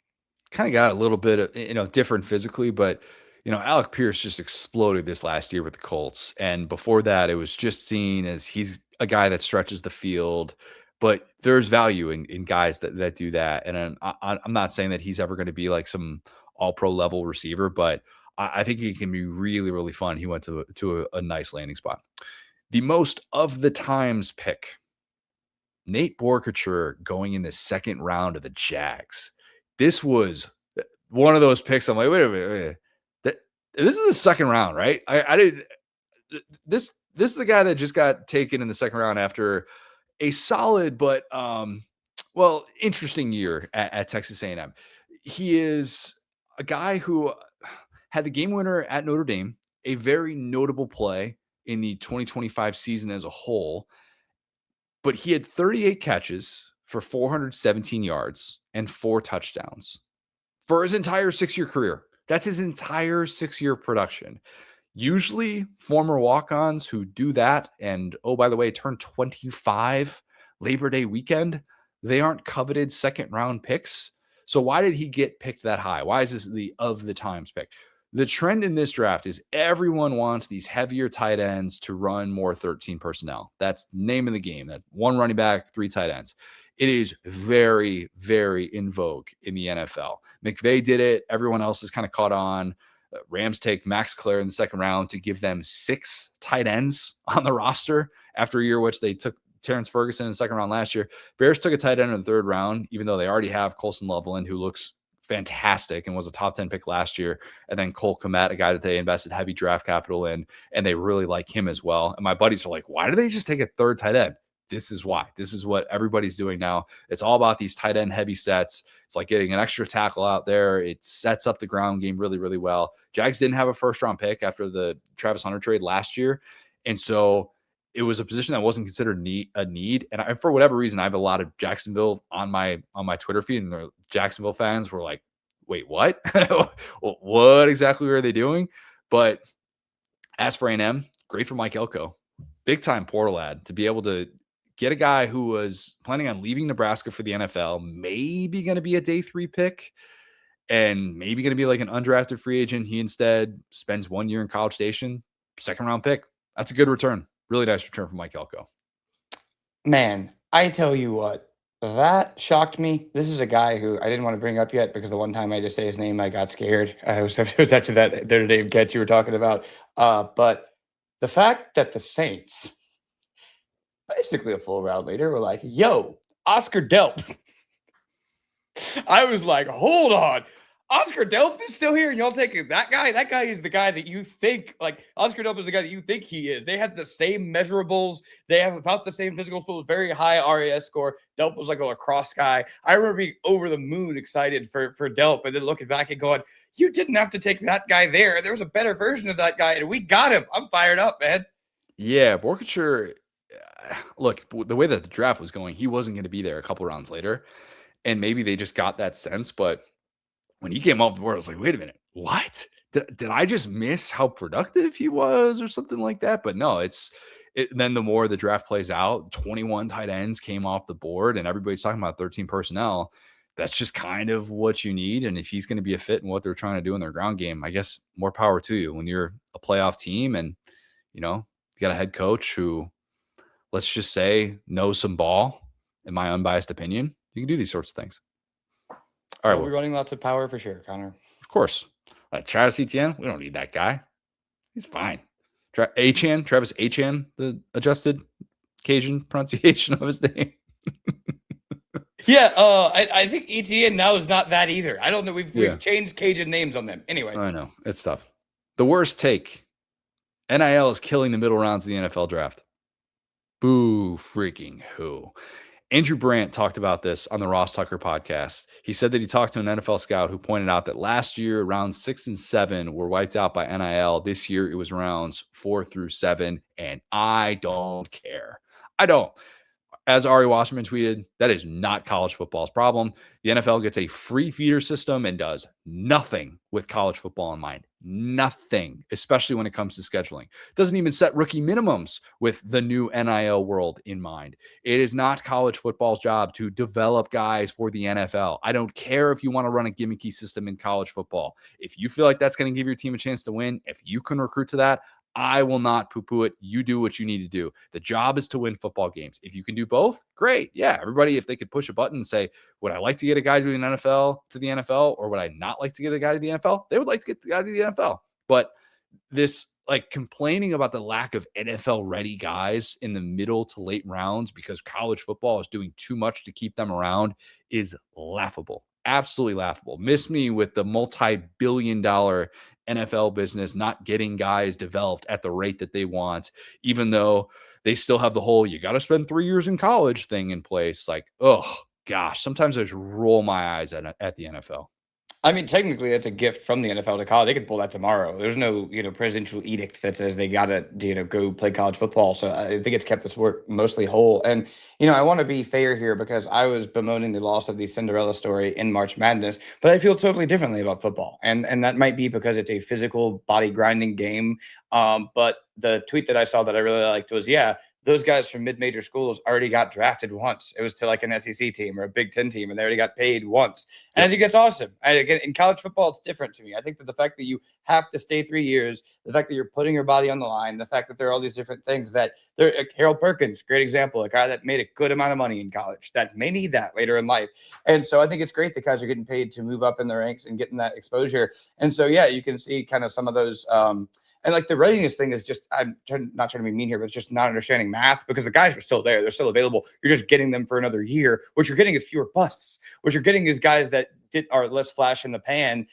Kind of got a little bit of, different physically, but Alec Pierce just exploded this last year with the Colts. And before that, it was just seen as he's a guy that stretches the field, but there's value in guys that do that. And I'm not saying that he's ever going to be like some all-pro level receiver, but I think he can be really, really fun. He went to a nice landing spot. The most of the times pick, Nate Borkature going in the second round of the Jags. This was one of those picks. I'm like, wait a minute. This is the second round, right? I didn't. This is the guy that just got taken in the second round after a solid but interesting year at Texas A&M. He is a guy who had the game winner at Notre Dame, a very notable play in the 2025 season as a whole. But he had 38 catches for 417 yards and 4 touchdowns for his entire 6-year career. That's his entire 6-year production. Usually former walk-ons who do that and, oh, by the way, turn 25 Labor Day weekend, they aren't coveted second-round picks. So why did he get picked that high? Why is this the of the times pick? The trend in this draft is everyone wants these heavier tight ends to run more 13 personnel. That's the name of the game. That 1 running back, 3 tight ends. It is very, very in vogue in the NFL. McVay did it. Everyone else has kind of caught on. Rams take Max Clare in the second round to give them 6 tight ends on the roster after a year which they took Terrence Ferguson in the second round last year. Bears took a tight end in the third round, even though they already have Colson Loveland, who looks fantastic and was a top 10 pick last year. And then Cole Kmet, a guy that they invested heavy draft capital in, and they really like him as well. And my buddies are like, why do they just take a third tight end? This is why. This is what everybody's doing now. It's all about these tight end heavy sets. It's like getting an extra tackle out there. It sets up the ground game really, really well. Jags didn't have a first round pick after the Travis Hunter trade last year. And so it was a position that wasn't considered a need. And for whatever reason, I have a lot of Jacksonville on my Twitter feed, and the Jacksonville fans were like, wait, what? What exactly were they doing? But as for A&M, great for Mike Elko. Big time portal ad to be able to get a guy who was planning on leaving Nebraska for the NFL, maybe going to be a day 3 pick, and maybe going to be like an undrafted free agent. He instead spends 1 year in College Station, second round pick. That's a good return. Really nice return from Mike Elko. Man, I tell you what, that shocked me. This is a guy who I didn't want to bring up yet because the one time I just say his name, I got scared. It was actually that Notre Dame catch you were talking about. But the fact that the Saints, basically a full round later, were like, yo, Oscar Delp. I was like, hold on. Oscar Delp is still here, and y'all taking that guy? That guy is the guy that you think, like, Oscar Delp is the guy that you think he is. They have the same measurables. They have about the same physical skills, very high RAS score. Delp was like a lacrosse guy. I remember being over the moon excited for Delp, and then looking back and going, you didn't have to take that guy there. There was a better version of that guy, and we got him. I'm fired up, man. Yeah, Borkature, look, the way that the draft was going, he wasn't going to be there a couple rounds later, and maybe they just got that sense, but when he came off the board, I was like, wait a minute, what? Did I just miss how productive he was or something like that? But no, then the more the draft plays out, 21 tight ends came off the board, and everybody's talking about 13 personnel. That's just kind of what you need. And if he's going to be a fit in what they're trying to do in their ground game, I guess more power to you when you're a playoff team and, you got a head coach who, let's just say, knows some ball, in my unbiased opinion. You can do these sorts of things. All right, we're running lots of power for sure, Connor. Of course. Travis Etienne, we don't need that guy. He's fine. Travis Achan, the adjusted Cajun pronunciation of his name. Yeah, I think ETN now is not that either. I don't know. We've changed Cajun names on them. Anyway. I know. It's tough. The worst take. NIL is killing the middle rounds of the NFL draft. Boo freaking who. Andrew Brandt talked about this on the Ross Tucker podcast. He said that he talked to an NFL scout who pointed out that last year, rounds 6 and 7 were wiped out by NIL. This year, it was rounds 4 through 7, and I don't care. I don't. As Ari Wasserman tweeted, that is not college football's problem. The NFL gets a free feeder system and does nothing with college football in mind. Nothing, especially when it comes to scheduling. It doesn't even set rookie minimums with the new NIL world in mind. It is not college football's job to develop guys for the NFL. I don't care if you want to run a gimmicky system in college football. If you feel like that's going to give your team a chance to win, if you can recruit to that, I will not poo-poo it. You do what you need to do. The job is to win football games. If you can do both, great. Yeah, everybody, if they could push a button and say, would I like to get a guy to the NFL, or would I not like to get a guy to the NFL? They would like to get the guy to the NFL. But this complaining about the lack of NFL ready guys in the middle to late rounds because college football is doing too much to keep them around is laughable. Absolutely laughable. Miss me with the multi-billion-dollar NFL business not getting guys developed at the rate that they want, even though they still have the whole you got to spend 3 years in college thing in place. Oh gosh, sometimes I just roll my eyes at the NFL. I mean, technically, that's a gift from the NFL to college. They could pull that tomorrow. There's no, presidential edict that says they got to, go play college football. So I think it's kept the sport mostly whole. And, I want to be fair here because I was bemoaning the loss of the Cinderella story in March Madness, but I feel totally differently about football. And that might be because it's a physical, body grinding game. But the tweet that I saw that I really liked was, those guys from mid-major schools already got drafted once. It was to an SEC team or a Big Ten team, and they already got paid once. And I think that's awesome. In college football, it's different to me. I think that the fact that you have to stay 3 years, the fact that you're putting your body on the line, the fact that there are all these different things that Harold Perkins, great example, a guy that made a good amount of money in college that may need that later in life. And so I think it's great that guys are getting paid to move up in the ranks and getting that exposure. And so, you can see kind of some of those and the readiness thing is just, not trying to be mean here, but it's just not understanding math because the guys are still there. They're still available. You're just getting them for another year. What you're getting is fewer busts. What you're getting is guys that are less flash in the pan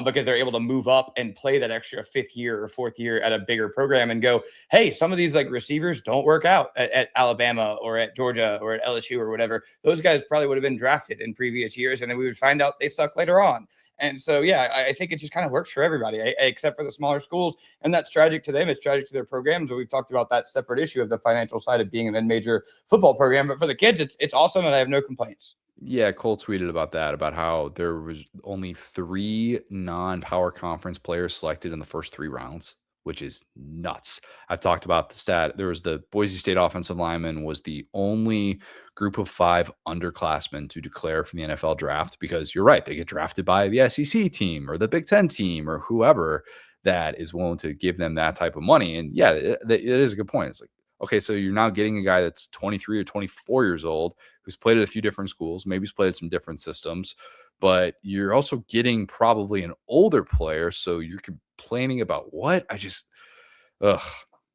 because they're able to move up and play that extra 5th year or 4th year at a bigger program and go, hey, some of these receivers don't work out at Alabama or at Georgia or at LSU or whatever. Those guys probably would have been drafted in previous years, and then we would find out they suck later on. And so, I think it just kind of works for everybody, except for the smaller schools. And that's tragic to them. It's tragic to their programs. And we've talked about that separate issue of the financial side of being a mid-major football program. But for the kids, it's awesome, and I have no complaints. Yeah, Cole tweeted about that, about how there was only 3 non-power conference players selected in the first 3 rounds, which is nuts. I've talked about the stat. There was the Boise State offensive lineman was the only group of 5 underclassmen to declare for the NFL draft because you're right. They get drafted by the SEC team or the Big Ten team or whoever that is willing to give them that type of money. And yeah, it is a good point. It's okay, so you're now getting a guy that's 23 or 24 years old who's played at a few different schools, maybe he's played at some different systems, but you're also getting probably an older player. So you're complaining about what?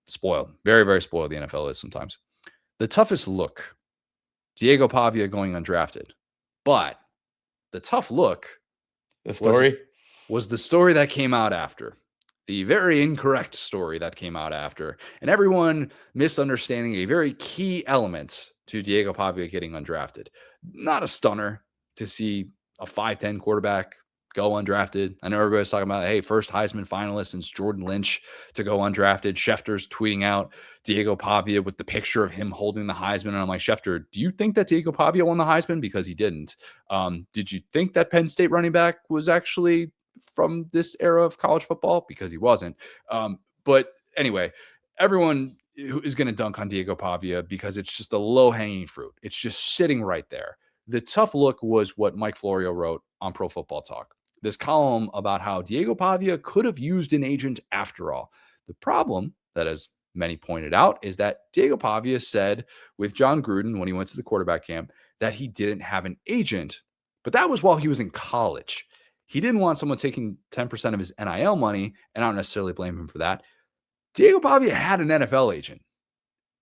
Spoiled. Very, very spoiled the NFL is sometimes. The toughest look, Diego Pavia going undrafted. But the tough look was the story that came out after. The very incorrect story that came out after. And everyone misunderstanding a very key element to Diego Pavia getting undrafted. Not a stunner to see a 5'10 quarterback go undrafted. I know everybody's talking about, hey, first Heisman finalist since Jordan Lynch to go undrafted. Schefter's tweeting out Diego Pavia with the picture of him holding the Heisman. And I'm like, Schefter, do you think that Diego Pavia won the Heisman? Because he didn't. Did you think that Penn State running back was actually from this era of college football? Because he wasn't. But anyway, everyone is going to dunk on Diego Pavia because it's just the low-hanging fruit. It's just sitting right there. The tough look was what Mike Florio wrote on Pro Football Talk. This column about how Diego Pavia could have used an agent after all. The problem that, as many pointed out, is that Diego Pavia said with John Gruden when he went to the quarterback camp that he didn't have an agent, but that was while he was in college. He didn't want someone taking 10% of his NIL money, and I don't necessarily blame him for that. Diego Pavia had an NFL agent.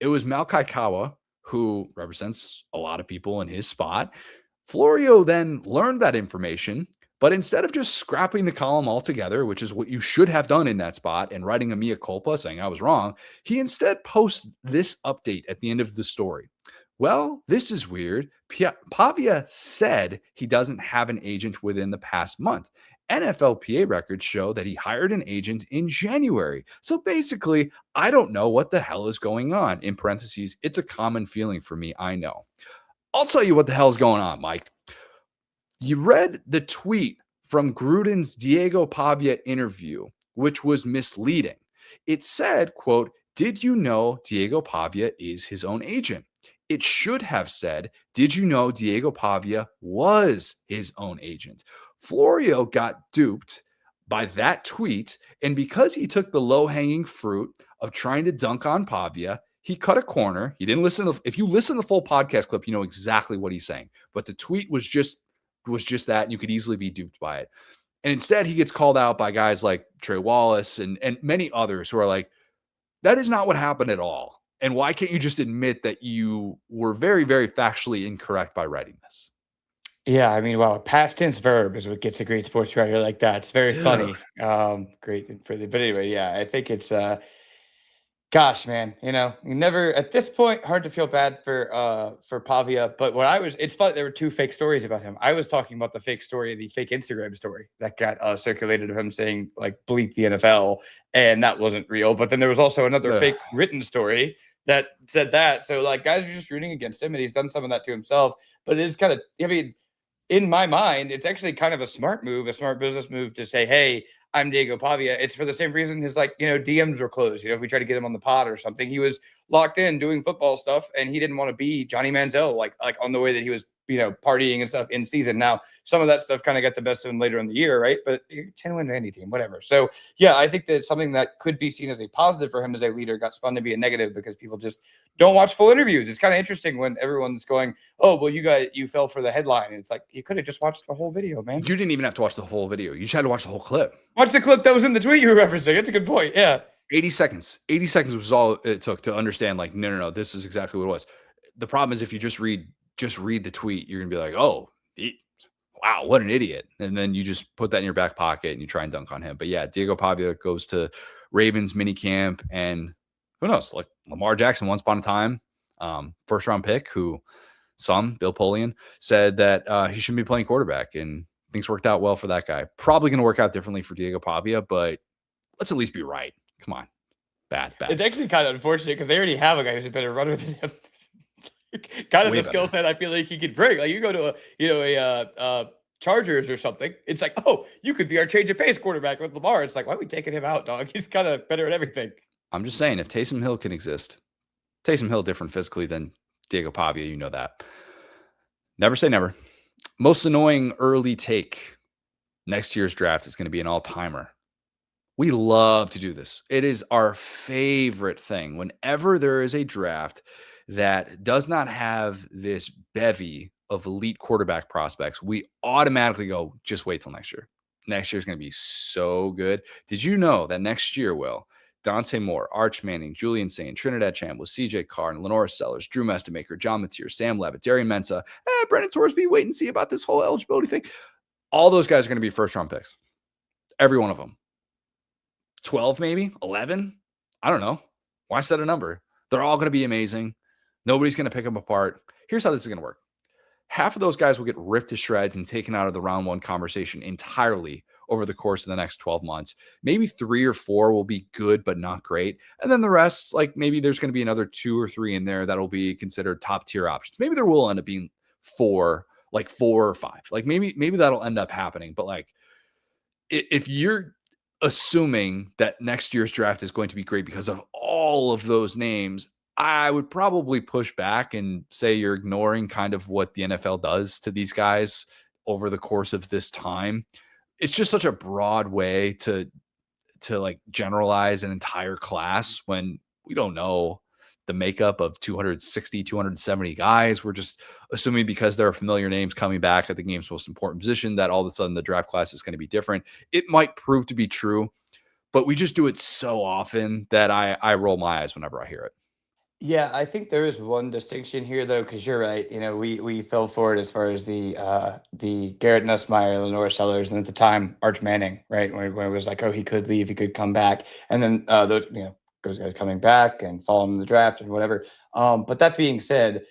It was Malkai Kawa, who represents a lot of people in his spot. Florio then learned that information, but instead of just scrapping the column altogether, which is what you should have done in that spot, and writing a mea culpa saying I was wrong, he instead posts this update at the end of the story. Well, this is weird. Pavia said he doesn't have an agent within the past month. NFLPA records show that he hired an agent in January. So basically, I don't know what the hell is going on. In parentheses, it's a common feeling for me, I know. I'll tell you what the hell's going on, Mike. You read the tweet from Gruden's Diego Pavia interview, which was misleading. It said, quote, "Did you know Diego Pavia is his own agent?" It should have said, "Did you know Diego Pavia was his own agent?" Florio got duped by that tweet, and because he took the low-hanging fruit of trying to dunk on Pavia, he cut a corner. He didn't listen. If you listen to the full podcast clip, you know exactly what he's saying. But the tweet was just that, and you could easily be duped by it. And instead, he gets called out by guys like Trey Wallace and many others who are like, that is not what happened at all. And why can't you just admit that you were very, very factually incorrect by writing this? Yeah, I mean, wow, past tense verb is what gets a great sports writer like that. It's very funny. Great for the, but anyway, yeah, I think it's gosh, man, you never at this point, hard to feel bad for Pavia. But it's funny, there were two fake stories about him. I was talking about the fake story, the fake Instagram story that got circulated of him saying like bleep the NFL, and that wasn't real. But then there was also another fake written story that said that. So like guys are just rooting against him, and he's done some of that to himself. But it is kind of, I mean, in my mind, it's actually kind of a smart move, a smart business move to say, hey, I'm Diego Pavia. It's for the same reason his DMs were closed. If we try to get him on the pod or something, he was locked in doing football stuff, and he didn't want to be Johnny Manziel like on the way that he was partying and stuff in season. Now some of that stuff kind of got the best of him later in the year, right? But 10-win Vandy team, whatever. So yeah, I think that something that could be seen as a positive for him as a leader got spun to be a negative because people just don't watch full interviews. It's kind of interesting when everyone's going, oh, well, you fell for the headline. And it's like, you could have just watched the whole video, man. You didn't even have to watch the whole video. You just had to watch the whole clip. Watch the clip that was in the tweet you were referencing. That's a good point. Yeah. 80 seconds. 80 seconds was all it took to understand, like, no, this is exactly what it was. The problem is if you just read the tweet, you're going to be like, oh, wow, what an idiot. And then you just put that in your back pocket and you try and dunk on him. But yeah, Diego Pavia goes to Ravens minicamp, and who knows, like Lamar Jackson once upon a time, first round pick who Bill Polian said that he shouldn't be playing quarterback, and things worked out well for that guy. Probably going to work out differently for Diego Pavia, but let's at least be right. Come on. Bad. It's actually kind of unfortunate because they already have a guy who's a better runner than him. Kind of the skill set I feel like he could bring. Like you go to a Chargers or something, it's like, oh, you could be our change of pace quarterback with Lamar. It's like, why are we taking him out, dog? He's kind of better at everything. I'm just saying, if Taysom Hill can exist, Taysom Hill different physically than Diego Pavia, you know that. Never say never. Most annoying early take. Next year's draft is going to be an all-timer. We love to do this. It is our favorite thing. Whenever there is a draft that does not have this bevy of elite quarterback prospects, we automatically go, just wait till next year. Next year is going to be so good. Did you know that next year, Will, Dante Moore, Arch Manning, Julian Sain, Trinidad Chambliss, CJ Carr, Lenora Sellers, Drew Mestamaker, John Mateer, Sam Levitt, Darian Mensah, Brendan Sorsby, wait and see about this whole eligibility thing. All those guys are going to be first-round picks. Every one of them. 12 maybe? 11? I don't know. Why set a number? They're all going to be amazing. Nobody's going to pick them apart. Here's how this is going to work. Half of those guys will get ripped to shreds and taken out of the round one conversation entirely over the course of the next 12 months. Maybe 3 or 4 will be good, but not great. And then the rest, like maybe there's going to be another 2 or 3 in there that'll be considered top tier options. Maybe there will end up being 4 or 5. Like maybe that'll end up happening. But like, if you're assuming that next year's draft is going to be great because of all of those names, I would probably push back and say you're ignoring kind of what the NFL does to these guys over the course of this time. It's just such a broad way to like generalize an entire class when we don't know the makeup of 260, 270 guys. We're just assuming because there are familiar names coming back at the game's most important position that all of a sudden the draft class is going to be different. It might prove to be true, but we just do it so often that I roll my eyes whenever I hear it. Yeah, I think there is one distinction here though, because you're right. We fell for it as far as the Garrett Nussmeier, Lenore Sellers, and at the time Arch Manning, right? When it was like, oh, he could leave, he could come back, and then those guys coming back and falling in the draft and whatever. But that being said,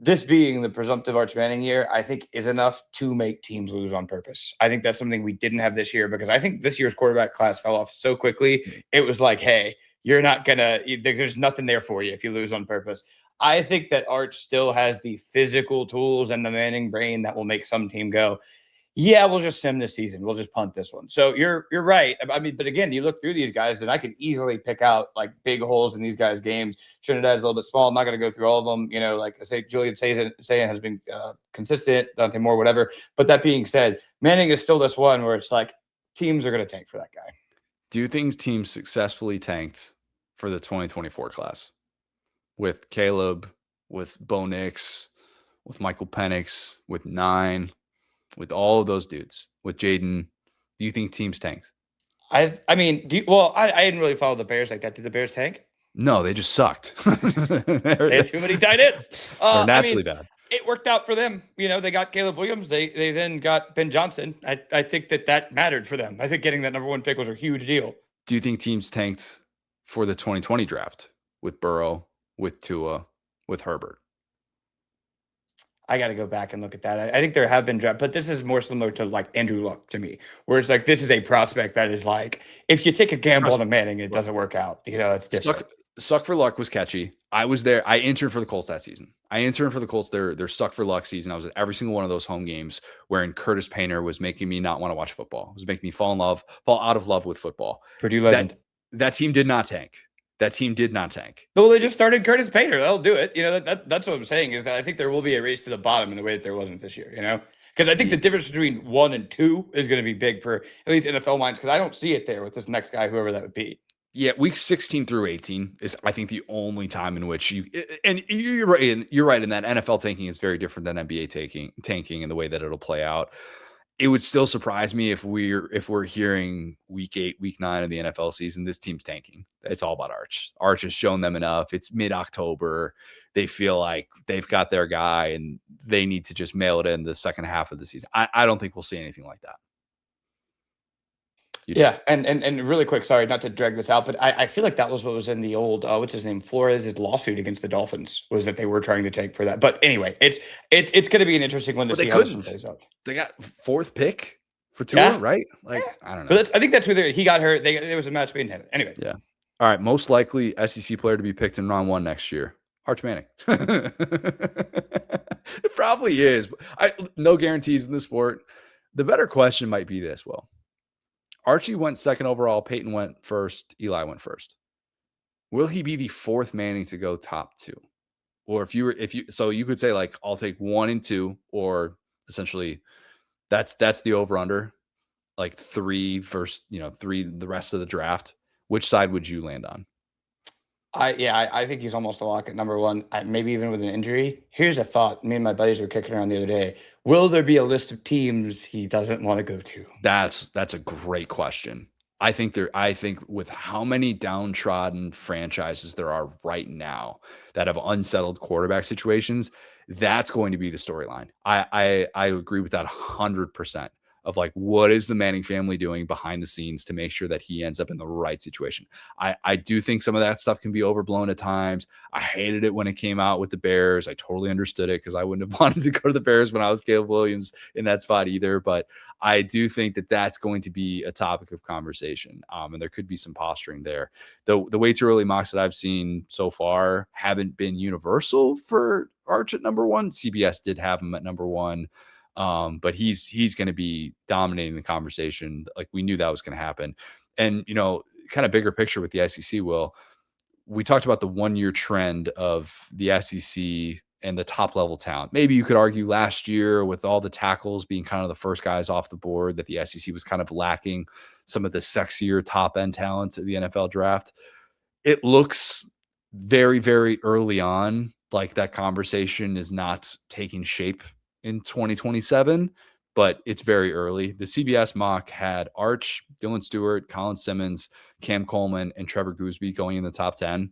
this being the presumptive Arch Manning year, I think is enough to make teams lose on purpose. I think that's something we didn't have this year because I think this year's quarterback class fell off so quickly. It was like, hey, you're not there's nothing there for you if you lose on purpose. I think that Arch still has the physical tools and the Manning brain that will make some team go, yeah, we'll just sim this season. We'll just punt this one. So you're right. I mean, but again, you look through these guys, and I can easily pick out like big holes in these guys' games. Trinidad's a little bit small. I'm not going to go through all of them. Like I say, Julian Sayan has been consistent. Dante Moore, whatever. But that being said, Manning is still this one where it's like teams are going to tank for that guy. Do you think teams successfully tanked for the 2024 class with Caleb, with Bo Nix, with Michael Penix, with Nine? With all of those dudes, with Jaden, do you think teams tanked? I didn't really follow the Bears like that. Did the Bears tank? No, they just sucked. They had too many tight ends. They're naturally bad. It worked out for them. They got Caleb Williams. They then got Ben Johnson. I think that mattered for them. I think getting that number 1 pick was a huge deal. Do you think teams tanked for the 2020 draft with Burrow, with Tua, with Herbert? I got to go back and look at that. I think there have been drafts, but this is more similar to like Andrew Luck to me, where it's like this is a prospect that is like if you take a gamble on a Manning, it doesn't work out. It's different. Suck for Luck was catchy. I was there. I interned for the Colts that season. I interned for the Colts their Suck for Luck season. I was at every single one of those home games wherein Curtis Painter was making me not want to watch football. It was making me fall out of love with football. Purdue legend. That team did not tank. That team did not tank. Well, they just started Curtis Painter. They'll do it. That's what I'm saying is that I think there will be a race to the bottom in the way that there wasn't this year, because I think the difference between 1 and 2 is going to be big for at least NFL minds because I don't see it there with this next guy, whoever that would be. Yeah, week 16 through 18 is, I think, the only time in which you're right. You're right in that NFL tanking is very different than NBA tanking in the way that it'll play out. It would still surprise me if we're hearing week 8, week 9 of the NFL season, this team's tanking. It's all about Arch. Arch has shown them enough. It's mid-October. They feel like they've got their guy and they need to just mail it in the second half of the season. I don't think we'll see anything like that. Yeah, and really quick, sorry not to drag this out, but I feel like that was what was in the old what's his name, Flores' lawsuit against the Dolphins was that they were trying to take for that. But anyway, it's going to be an interesting one to see how this one plays out. They got 4th pick for Tua, right? Like I don't know. But I think that's who he got hurt. There was a match being hit. Anyway. Yeah. All right. Most likely SEC player to be picked in round 1 next year. Arch Manning. It probably is. No guarantees in the sport. The better question might be this, Will. Archie went 2nd overall. Peyton went 1st. Eli went 1st. Will he be the 4th Manning to go top 2? Or so you could say like, I'll take 1 and 2, or essentially that's the over under, like 3 versus, 3, the rest of the draft. Which side would you land on? I think he's almost a lock at number 1, maybe even with an injury. Here's a thought. Me and my buddies were kicking around the other day. Will there be a list of teams he doesn't want to go to? That's a great question. I think with how many downtrodden franchises there are right now that have unsettled quarterback situations, that's going to be the storyline. I agree with that 100%. Of like, what is the Manning family doing behind the scenes to make sure that he ends up in the right situation? I do think some of that stuff can be overblown at times. I hated it when it came out with the Bears. I totally understood it because I wouldn't have wanted to go to the Bears when I was Caleb Williams in that spot either. But I do think that that's going to be a topic of conversation. And there could be some posturing there. The way too early mocks that I've seen so far haven't been universal for Arch at number 1. CBS did have him at number 1. But he's going to be dominating the conversation. Like we knew that was going to happen. And, kind of bigger picture with the SEC, Will, we talked about the 1-year trend of the SEC and the top level talent. Maybe you could argue last year with all the tackles being kind of the first guys off the board that the SEC was kind of lacking some of the sexier top end talent of the NFL draft. It looks very, very early on like that conversation is not taking shape in 2027, but it's very early. The CBS mock had Arch, Dylan Stewart, Colin Simmons, Cam Coleman, and Trevor Gooseby going in the top 10.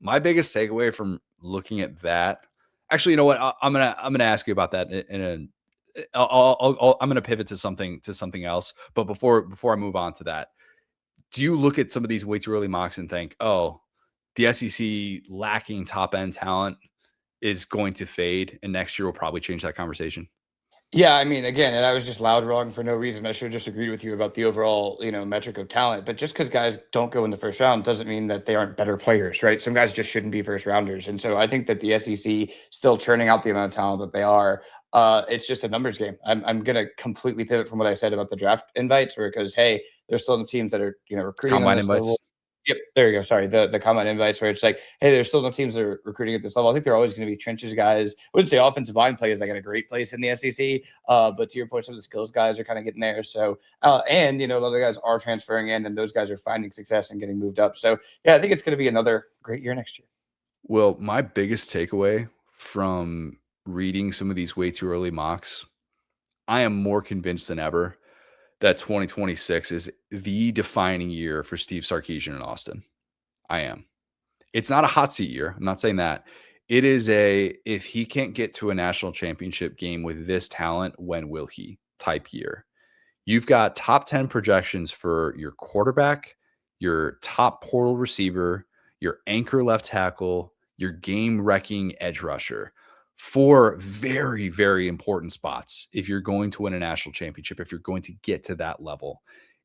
My biggest takeaway from looking at that, actually, you know what? I'm gonna ask you about that I'm gonna pivot to something else. But before I move on to that, do you look at some of these way too early mocks and think, oh, the SEC lacking top end talent is going to fade, and next year will probably change that conversation? Yeah, I mean, again, and I was just loud wrong for no reason. I should have just agreed with you about the overall, metric of talent. But just because guys don't go in the first round doesn't mean that they aren't better players, right? Some guys just shouldn't be first rounders. And so I think that the SEC still churning out the amount of talent that they are. It's just a numbers game. I'm gonna completely pivot from what I said about the draft invites, because hey, there's still the teams that are recruiting on Combine this invites. level. Yep, there you go. Sorry, the combine invites where it's like, hey, there's still no teams that are recruiting at this level. I think they're always going to be trenches guys. I wouldn't say offensive line players. I got a great place in the SEC, but to your point, some of the skills guys are kind of getting there. So, and a lot of the guys are transferring in, and those guys are finding success and getting moved up. So, yeah, I think it's going to be another great year next year. Well, my biggest takeaway from reading some of these way too early mocks, I am more convinced than ever that 2026 is the defining year for Steve Sarkisian in Austin. I am. It's not a hot seat year. I'm not saying that. It is if he can't get to a national championship game with this talent, when will he type year. You've got top 10 projections for your quarterback, your top portal receiver, your anchor left tackle, your game wrecking edge rusher. Four very, very important spots if you're going to win a national championship, if you're going to get to that level.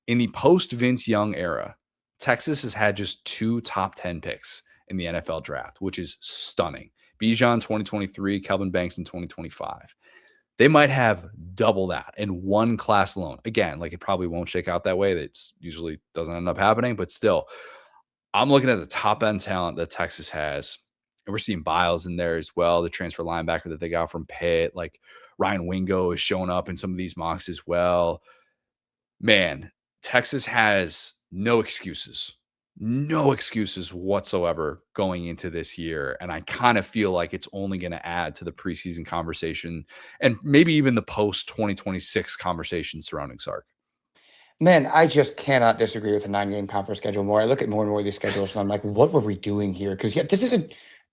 In the post Vince Young era, Texas has had just 2 top 10 picks in the NFL draft, which is stunning. Bijan 2023, Kelvin Banks in 2025. They might have double that in one class alone. Again, like, it probably won't shake out that way. That usually doesn't end up happening, but still, I'm looking at the top end talent that Texas has. And we're seeing Biles in there as well, the transfer linebacker that they got from Pitt. Like, Ryan Wingo is showing up in some of these mocks as well. Man, Texas has no excuses whatsoever going into this year. And I kind of feel like it's only going to add to the preseason conversation and maybe even the post 2026 conversation surrounding Sark. Man, I just cannot disagree with the 9-game conference schedule more. I look at more and more of these schedules, and I'm like, what were we doing here? Because yeah, this is an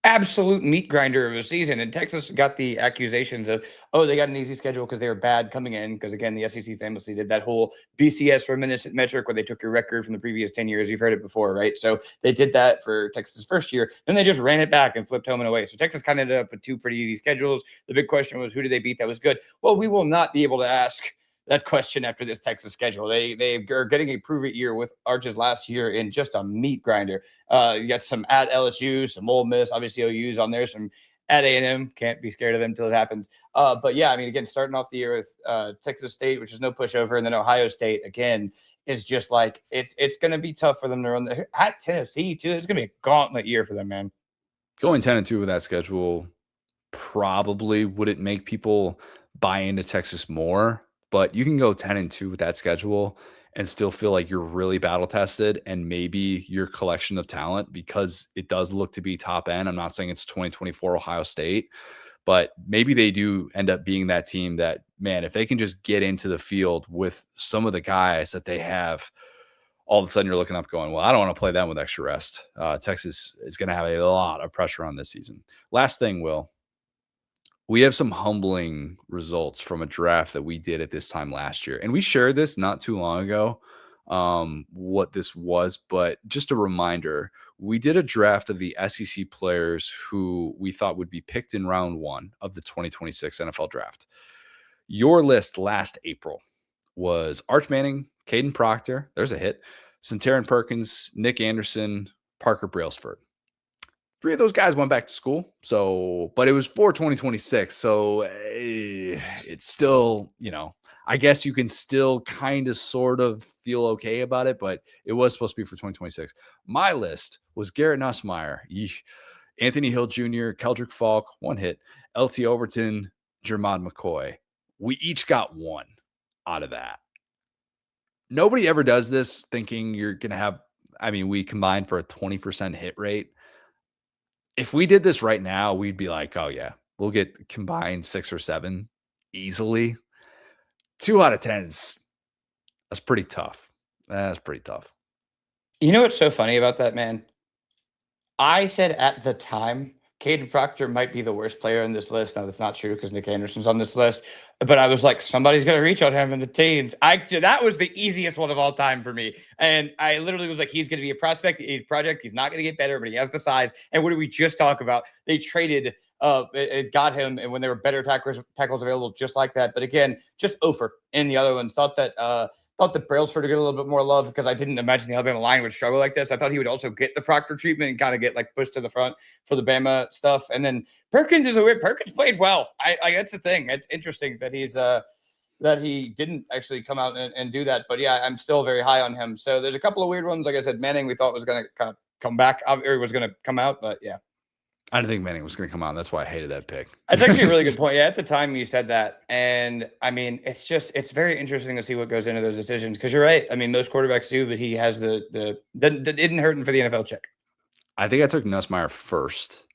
absolute meat grinder of a season. And Texas got the accusations of, oh, they got an easy schedule because they were bad coming in. Because again, the SEC famously did that whole BCS reminiscent metric where they took your record from the previous 10 years. You've heard it before, right? So they did that for Texas' first year. Then they just ran it back and flipped home and away. So Texas kind of ended up with 2 pretty easy schedules. The big question was, who did they beat that was good? Well, we will not be able to ask that question after this Texas schedule. They are getting a prove it year with Arch's last year in just a meat grinder. You got some at LSU, some Ole Miss, obviously OU's on there, some at A&M. Can't be scared of them until it happens. But yeah, I mean, again, starting off the year with Texas State, which is no pushover, and then Ohio State again is just like it's going to be tough for them to run at Tennessee too. It's going to be a gauntlet year for them, man. Going 10-2 with that schedule probably wouldn't make people buy into Texas more, but you can go 10-2 with that schedule and still feel like you're really battle tested, and maybe your collection of talent, because it does look to be top end. I'm not saying it's 2024 Ohio State, but maybe they do end up being that team that, man, if they can just get into the field with some of the guys that they have, all of a sudden you're looking up going, well, I don't want to play them with extra rest. Texas is going to have a lot of pressure on this season. Last thing, Will, we have some humbling results from a draft that we did at this time last year. And we shared this not too long ago, what this was, but just a reminder, we did a draft of the SEC players who we thought would be picked in round 1 of the 2026 NFL draft. Your list last April was Arch Manning, Caden Proctor, there's a hit, Centarian Perkins, Nick Anderson, Parker Brailsford. 3 of those guys went back to school. So, but it was for 2026. So it's still, I guess you can still kind of sort of feel okay about it, but it was supposed to be for 2026. My list was Garrett Nussmeier, Anthony Hill Jr., Keldrick Falk, 1 hit, LT Overton, Jermod McCoy. We each got 1 out of that. Nobody ever does this thinking you're going to have, we combined for a 20% hit rate. If we did this right now, we'd be like, oh yeah, we'll get combined 6 or 7 easily. 2 out of 10s. That's pretty tough. That's pretty tough. You know what's so funny about that, man? I said at the time, Caden Proctor might be the worst player in this list. Now, that's not true because Nick Anderson's on this list. But I was like, somebody's going to reach on him in the teens. That was the easiest one of all time for me. And I literally was like, he's going to be a project. He's not going to get better, but he has the size. And what did we just talk about? They traded it got him, and when there were better tackles available, just like that. But again, just over in the other ones. Thought that Brailsford would get a little bit more love because I didn't imagine the Alabama line would struggle like this. I thought he would also get the Proctor treatment and kind of get like pushed to the front for the Bama stuff. And then Perkins is a weird. Perkins played well. I that's the thing. It's interesting that that he didn't actually come out and do that. But yeah, I'm still very high on him. So there's a couple of weird ones. Like I said, Manning we thought was going to kind of come back or was going to come out, but yeah. I didn't think Manning was going to come out. That's why I hated that pick. That's actually a really good point. Yeah, at the time you said that. And I mean, it's very interesting to see what goes into those decisions because you're right. I mean, most quarterbacks do, but he has that didn't hurt him for the NFL check. I think I took Nussmeier first.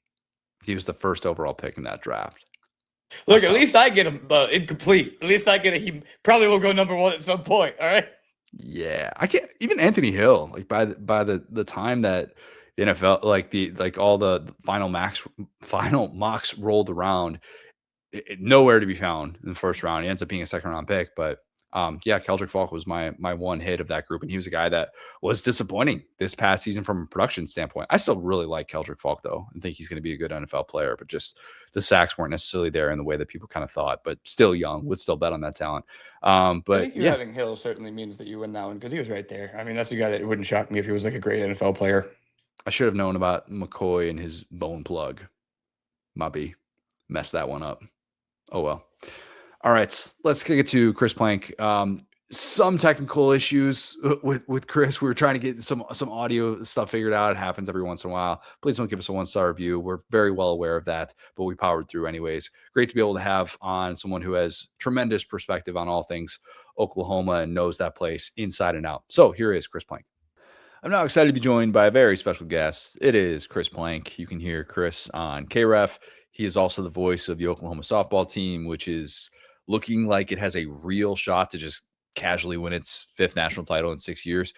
He was the first overall pick in that draft. Look, at least I get him incomplete. At least I get it. He probably will go number 1 at some point. All right. Yeah, I can't even Anthony Hill. Like by the time that the NFL, all the final mocks rolled around, nowhere to be found in the first round. He ends up being a second round pick, but yeah, Keldrick Falk was my one hit of that group, and he was a guy that was disappointing this past season from a production standpoint. I still really like Keldrick Falk though, and think he's going to be a good NFL player, but just the sacks weren't necessarily there in the way that people kind of thought. But still young, would still bet on that talent. But I think having Hill certainly means that you win that one because he was right there. I mean, that's a guy that it wouldn't shock me if he was like a great NFL player. I should have known about McCoy and his bone plug. Maybe messed that one up. Oh well. All right, let's kick it to Chris Plank. Some technical issues with Chris. We were trying to get some audio stuff figured out. It happens every once in a while. Please don't give us a 1-star review. We're very well aware of that, but we powered through anyways. Great to be able to have on someone who has tremendous perspective on all things Oklahoma and knows that place inside and out. So here is Chris Plank. I'm now excited to be joined by a very special guest. It is Chris Plank. You can hear Chris on KREF. He is also the voice of the Oklahoma softball team, which is looking like it has a real shot to just casually win its 5th national title in 6 years.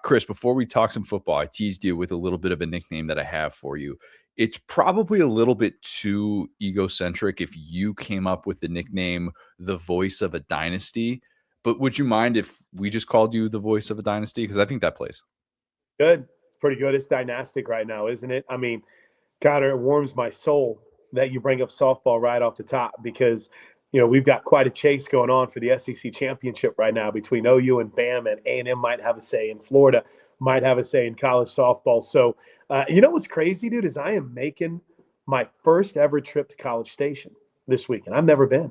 Chris, before we talk some football, I teased you with a little bit of a nickname that I have for you. It's probably a little bit too egocentric if you came up with the nickname, the voice of a dynasty, but would you mind if we just called you the voice of a dynasty? Because I think that plays. Good. It's pretty good. It's dynastic right now, isn't it? I mean, Connor, it warms my soul that you bring up softball right off the top because – we've got quite a chase going on for the SEC championship right now between OU and Bama, and A&M might have a say, and Florida might have a say in college softball. So, what's crazy, dude, is I am making my first ever trip to College Station this weekend. I've never been.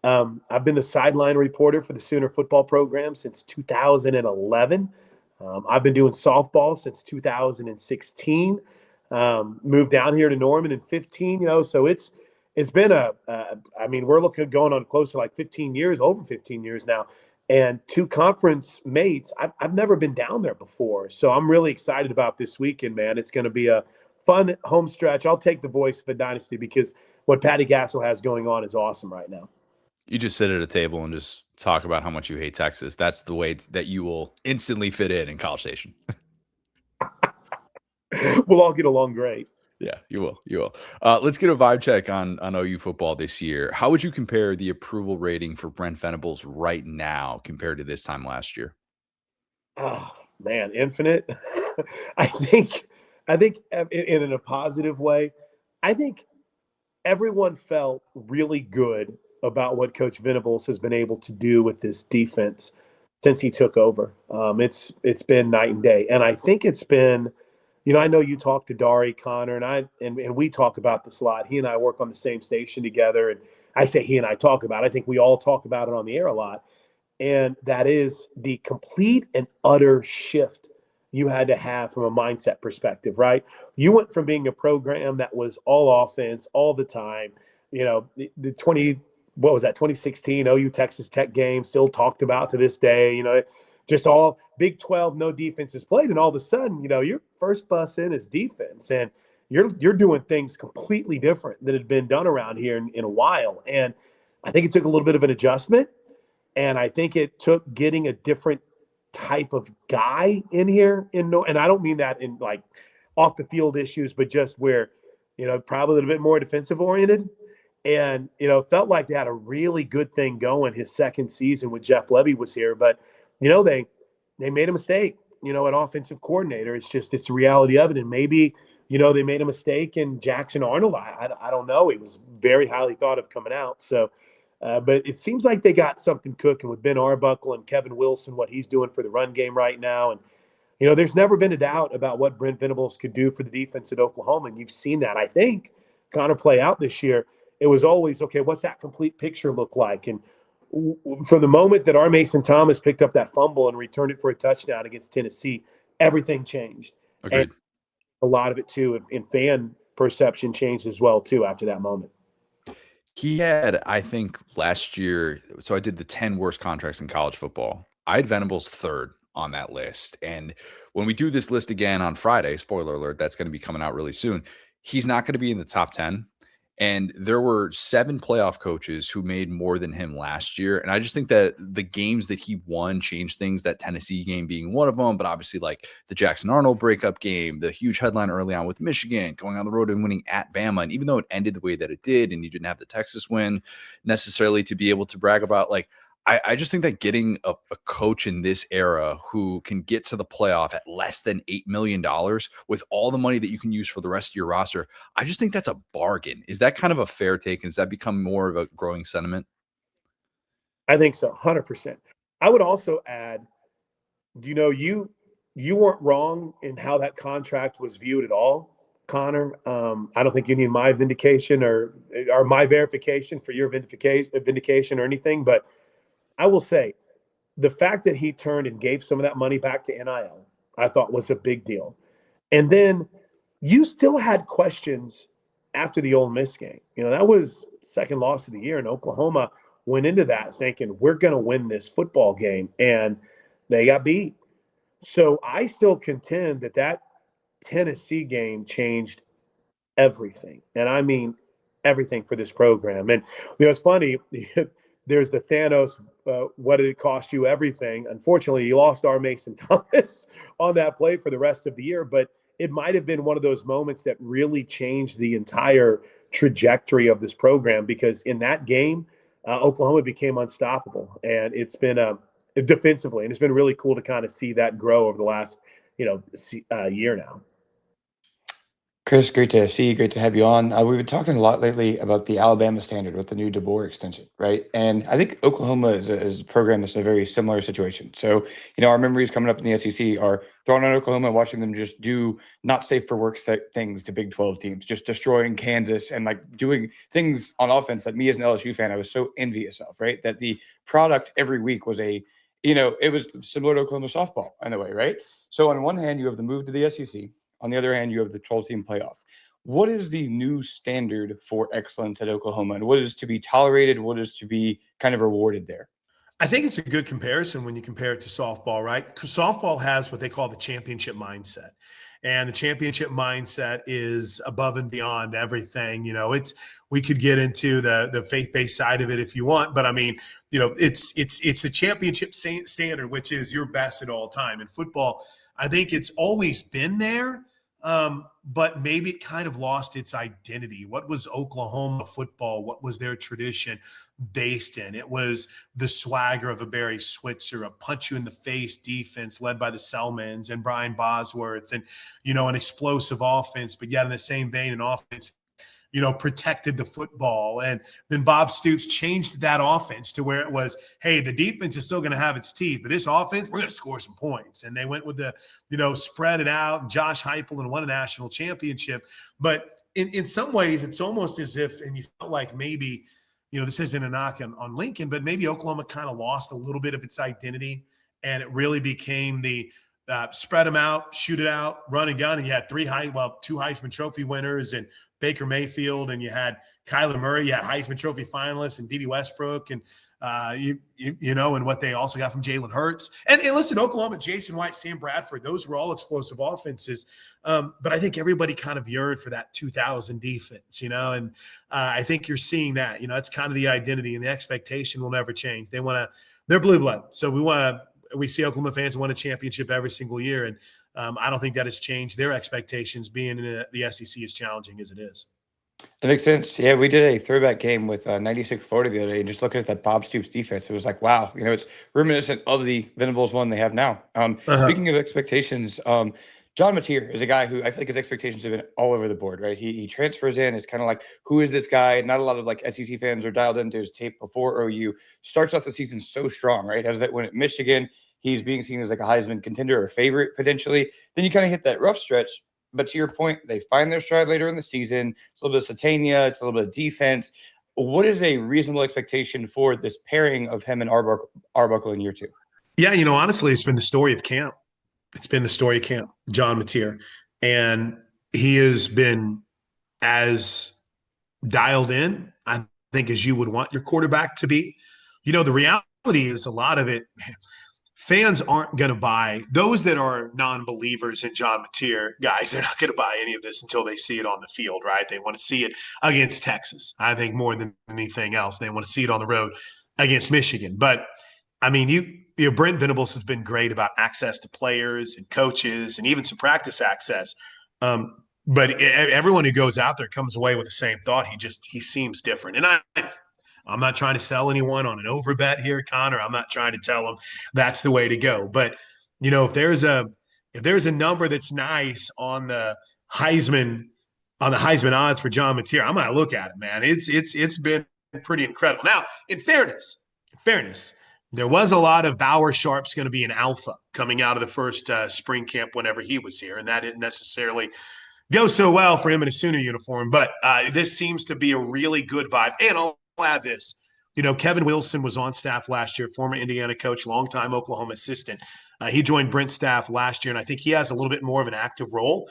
I've been the sideline reporter for the Sooner football program since 2011. I've been doing softball since 2016. Moved down here to Norman in 15, so it's been we're looking at going on close to like 15 years, over 15 years now. And 2 conference mates, I've never been down there before. So I'm really excited about this weekend, man. It's going to be a fun home stretch. I'll take the voice of a dynasty because what Patty Gassel has going on is awesome right now. You just sit at a table and just talk about how much you hate Texas. That's the way that you will instantly fit in College Station. We'll all get along great. Yeah, you will. You will. Let's get a vibe check on OU football this year. How would you compare the approval rating for Brent Venables right now compared to this time last year? Oh man, infinite. I think in a positive way. I think everyone felt really good about what Coach Venables has been able to do with this defense since he took over. It's been night and day, and I think it's been. I know you talk to Dari, Connor, and we talk about this a lot. He and I work on the same station together, and I say he and I talk about it. I think we all talk about it on the air a lot, and that is the complete and utter shift you had to have from a mindset perspective, right? You went from being a program that was all offense all the time, the 2016 OU Texas Tech game still talked about to this day, just all Big 12, no defense is played, and all of a sudden, your first bus in is defense, and you're doing things completely different that had been done around here in a while. And I think it took a little bit of an adjustment, And I think it took getting a different type of guy in here. And I don't mean that in like off the field issues, but just where, probably a little bit more defensive oriented. And, felt like they had a really good thing going his second season when Jeff Levy was here. But, they made a mistake, an offensive coordinator. It's the reality of it. And maybe, they made a mistake in Jackson Arnold. I don't know. He was very highly thought of coming out. So, but it seems like they got something cooking with Ben Arbuckle and Kevin Wilson, what he's doing for the run game right now. And, there's never been a doubt about what Brent Venables could do for the defense at Oklahoma. And you've seen that, I think, kind of play out this year. It was always, okay, what's that complete picture look like? And from the moment that R. Mason Thomas picked up that fumble and returned it for a touchdown against Tennessee, everything changed. Agreed. And a lot of it, too, in fan perception changed as well, too, after that moment. He had, I think, last year, so I did the 10 worst contracts in college football. I had Venables third on that list. And when we do this list again on Friday, spoiler alert, that's going to be coming out really soon, he's not going to be in the top 10. And there were 7 playoff coaches who made more than him last year. And I just think that the games that he won changed things, that Tennessee game being one of them, but obviously like the Jackson Arnold breakup game, the huge headline early on with Michigan, going on the road and winning at Bama. And even though it ended the way that it did, and you didn't have the Texas win necessarily to be able to brag about, like, I just think that getting a coach in this era who can get to the playoff at less than $8 million with all the money that you can use for the rest of your roster, I just think that's a bargain. Is that kind of a fair take? And does that become more of a growing sentiment? I think so, 100%. I would also add, you weren't wrong in how that contract was viewed at all, Connor. I don't think you need my vindication or my verification for your vindication or anything, but I will say the fact that he turned and gave some of that money back to NIL, I thought was a big deal. And then you still had questions after the Ole Miss game. That was second loss of the year, and Oklahoma went into that thinking we're going to win this football game, and they got beat. So I still contend that Tennessee game changed everything. And I mean everything for this program. And, it's funny. There's the Thanos, what did it cost you? Everything. Unfortunately, you lost R. Mason Thomas on that play for the rest of the year, but it might have been one of those moments that really changed the entire trajectory of this program, because in that game, Oklahoma became unstoppable. And it's been defensively, and it's been really cool to kind of see that grow over the last, year now. Chris, great to see you. Great to have you on. We've been talking a lot lately about the Alabama standard with the new DeBoer extension, right? And I think Oklahoma is a program that's in a very similar situation. So, our memories coming up in the SEC are throwing on Oklahoma and watching them just do not safe for work things to Big 12 teams, just destroying Kansas and like doing things on offense that me as an LSU fan, I was so envious of, right? That the product every week was it was similar to Oklahoma softball in a way, right? So on one hand, you have the move to the SEC. On the other hand, you have the 12-team playoff. What is the new standard for excellence at Oklahoma, and what is to be tolerated? What is to be kind of rewarded there? I think it's a good comparison when you compare it to softball, right? Because softball has what they call the championship mindset. And the championship mindset is above and beyond everything. We could get into the faith-based side of it if you want, but I mean, it's the championship standard, which is your best at all time. In football, I think it's always been there, but maybe it kind of lost its identity. What was Oklahoma football? What was their tradition based in? It was the swagger of a Barry Switzer, a punch-you-in-the-face defense led by the Selmans and Brian Bosworth, and, an explosive offense, but yet in the same vein, an offense protected the football. And then Bob Stoops changed that offense to where it was, hey, the defense is still going to have its teeth, but this offense, we're going to score some points. And they went with the, spread it out, and Josh Heupel, and won a national championship. But in some ways, it's almost as if, and you felt like maybe, this isn't a knock on Lincoln, but maybe Oklahoma kind of lost a little bit of its identity, and it really became the spread them out, shoot it out, run and gun. And you had two Heisman Trophy winners and Baker Mayfield and you had Kyler Murray, you had Heisman Trophy finalists and Dede Westbrook and you know, and what they also got from Jalen Hurts. And listen, Oklahoma, Jason White, Sam Bradford, those were all explosive offenses. But I think everybody kind of yearned for that 2000 defense, you know, and I think you're seeing that, you know, that's kind of the identity and the expectation will never change. They're blue blood. So we see Oklahoma fans win a championship every single year. And I don't think that has changed their expectations being in the SEC as challenging as it is. That makes sense. Yeah, we did a throwback game with 96-40 the other day, and just looking at that Bob Stoops defense, it was like, wow, you know, it's reminiscent of the Venables one they have now. Speaking of expectations, John Mateer is a guy who I feel like his expectations have been all over the board, right? He transfers in, it's kind of like, who is this guy? Not a lot of like SEC fans are dialed into his tape before OU. Starts off the season so strong, right? Has that win at Michigan. He's being seen as like a Heisman contender or favorite potentially. Then you kind of hit that rough stretch. But to your point, they find their stride later in the season. It's a little bit of Satania. It's a little bit of defense. What is a reasonable expectation for this pairing of him and Arbuckle in year 2? Yeah, you know, honestly, it's been the story of camp. It's been the story of camp, John Mateer. And he has been as dialed in, I think, as you would want your quarterback to be. You know, the reality is a lot of it – fans aren't going to buy – those that are non-believers in John Mateer, guys, they're not going to buy any of this until they see it on the field, right? They want to see it against Texas, I think, more than anything else. They want to see it on the road against Michigan. But, I mean, you know, Brent Venables has been great about access to players and coaches and even some practice access. But everyone who goes out there comes away with the same thought. He seems different. And I'm not trying to sell anyone on an overbet here, Connor. I'm not trying to tell them that's the way to go. But, you know, if there's a number that's nice on the Heisman odds for John Mateer, I'm going to look at it, man. It's been pretty incredible. Now, in fairness, there was a lot of Bauer Sharp's going to be an alpha coming out of the first spring camp whenever he was here, and that didn't necessarily go so well for him in a Sooner uniform. But this seems to be a really good vibe. And I'll add this. You know, Kevin Wilson was on staff last year, former Indiana coach, longtime Oklahoma assistant. He joined Brent's staff last year, and I think he has a little bit more of an active role.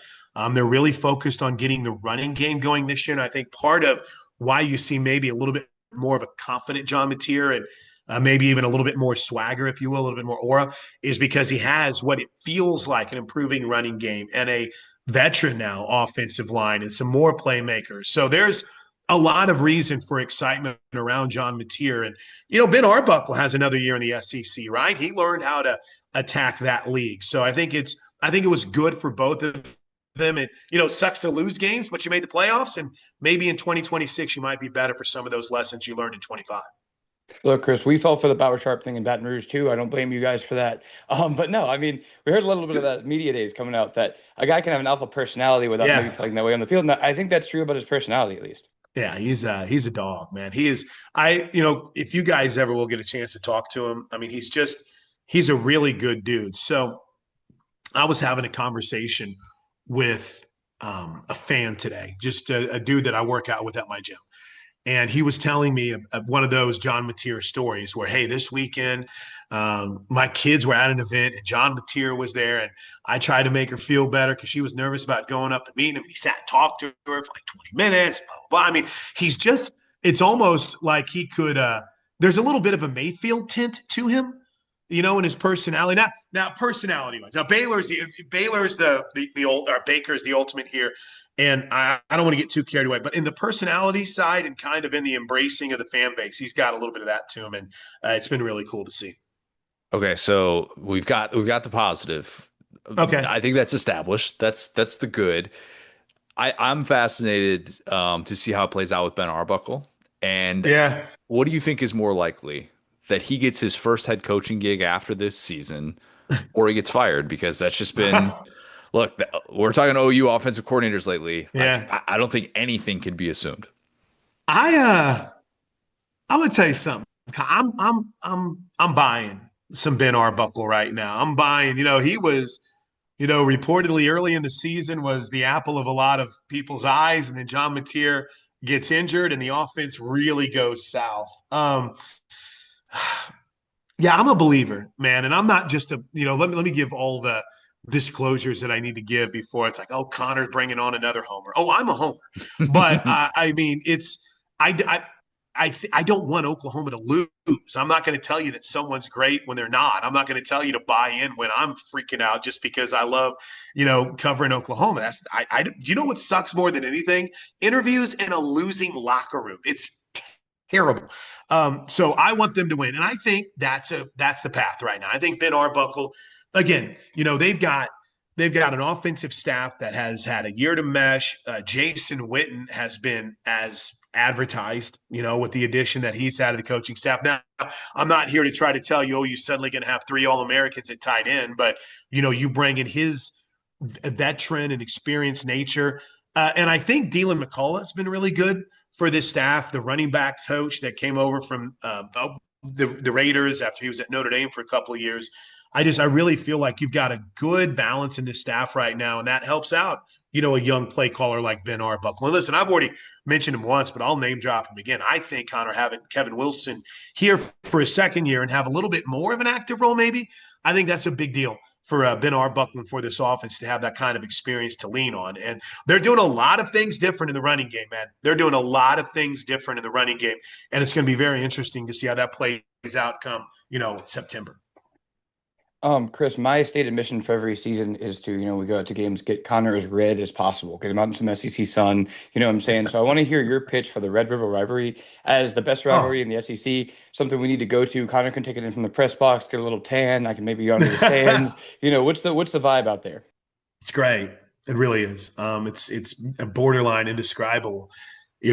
They're really focused on getting the running game going this year, and I think part of why you see maybe a little bit more of a confident John Mateer and maybe even a little bit more swagger, if you will, a little bit more aura, is because he has what it feels like an improving running game and a veteran now offensive line and some more playmakers. So there's a lot of reason for excitement around John Mateer. And, you know, Ben Arbuckle has another year in the SEC, right? He learned how to attack that league. So I think it was good for both of them. And, you know, it sucks to lose games, but you made the playoffs. And maybe in 2026, you might be better for some of those lessons you learned in 25. Look, Chris, we fell for the Bauer Sharp thing in Baton Rouge too. I don't blame you guys for that. But no, I mean, we heard a little bit of that media days coming out that a guy can have an alpha personality without maybe playing that way on the field. And I think that's true about his personality, at least. Yeah, he's a dog, man. He is. You know, if you guys ever will get a chance to talk to him, I mean, he's a really good dude. So I was having a conversation with a fan today, just a dude that I work out with at my gym. And he was telling me one of those John Mateer stories where, hey, this weekend my kids were at an event and John Mateer was there, and I tried to make her feel better because she was nervous about going up and meeting him. He sat and talked to her for like 20 minutes, blah, blah, blah. I mean, it's almost like he could there's a little bit of a Mayfield tint to him, you know, in his personality. Now personality-wise. Now Baker's the ultimate here. And I don't want to get too carried away, but in the personality side and kind of in the embracing of the fan base, he's got a little bit of that to him, and it's been really cool to see. Okay, so we've got the positive. Okay, I think that's established. That's the good. I'm fascinated to see how it plays out with Ben Arbuckle. And what do you think is more likely, that he gets his first head coaching gig after this season, or he gets fired? Because that's just been. Look, we're talking OU offensive coordinators lately. Yeah, I don't think anything can be assumed. I would tell you something. I'm buying some Ben Arbuckle right now. I'm buying. You know, he was, you know, reportedly early in the season was the apple of a lot of people's eyes, and then John Mateer gets injured, and the offense really goes south. Yeah, I'm a believer, man, and I'm not just let me give all the disclosures that I need to give before it's like, oh, Connor's bringing on another homer. Oh, I'm a homer. But I mean, I don't want Oklahoma to lose. I'm not going to tell you that someone's great when they're not. I'm not going to tell you to buy in when I'm freaking out just because I love, covering Oklahoma. You know what sucks more than anything? Interviews in a losing locker room. It's terrible. So I want them to win, and I think that's the path right now. I think Ben Arbuckle, again, they've got an offensive staff that has had a year to mesh. Jason Witten has been as advertised, with the addition that he's had to the coaching staff. Now, I'm not here to try to tell you, oh, you're suddenly going to have 3 All-Americans at tight end, but, you bring in his veteran and experienced nature. And I think Dylan McCullough has been really good for this staff, the running back coach that came over from the Raiders after he was at Notre Dame for a couple of years. I really feel like you've got a good balance in this staff right now, and that helps out, a young play caller like Ben Arbuckle. And listen, I've already mentioned him once, but I'll name drop him again. I think, Connor, having Kevin Wilson here for a second year and have a little bit more of an active role maybe, I think that's a big deal for Ben Arbuckle and for this offense to have that kind of experience to lean on. And they're doing a lot of things different in the running game, man. They're doing a lot of things different in the running game, and it's going to be very interesting to see how that plays out come, September. Chris, my stated mission for every season is to, we go out to games, get Connor as red as possible, get him out in some SEC sun, you know what I'm saying? So I want to hear your pitch for the Red River rivalry as the best rivalry in the SEC, something we need to go to. Connor can take it in from the press box, get a little tan. I can maybe go under the stands. What's the vibe out there? It's great. It really is. It's a borderline indescribable. I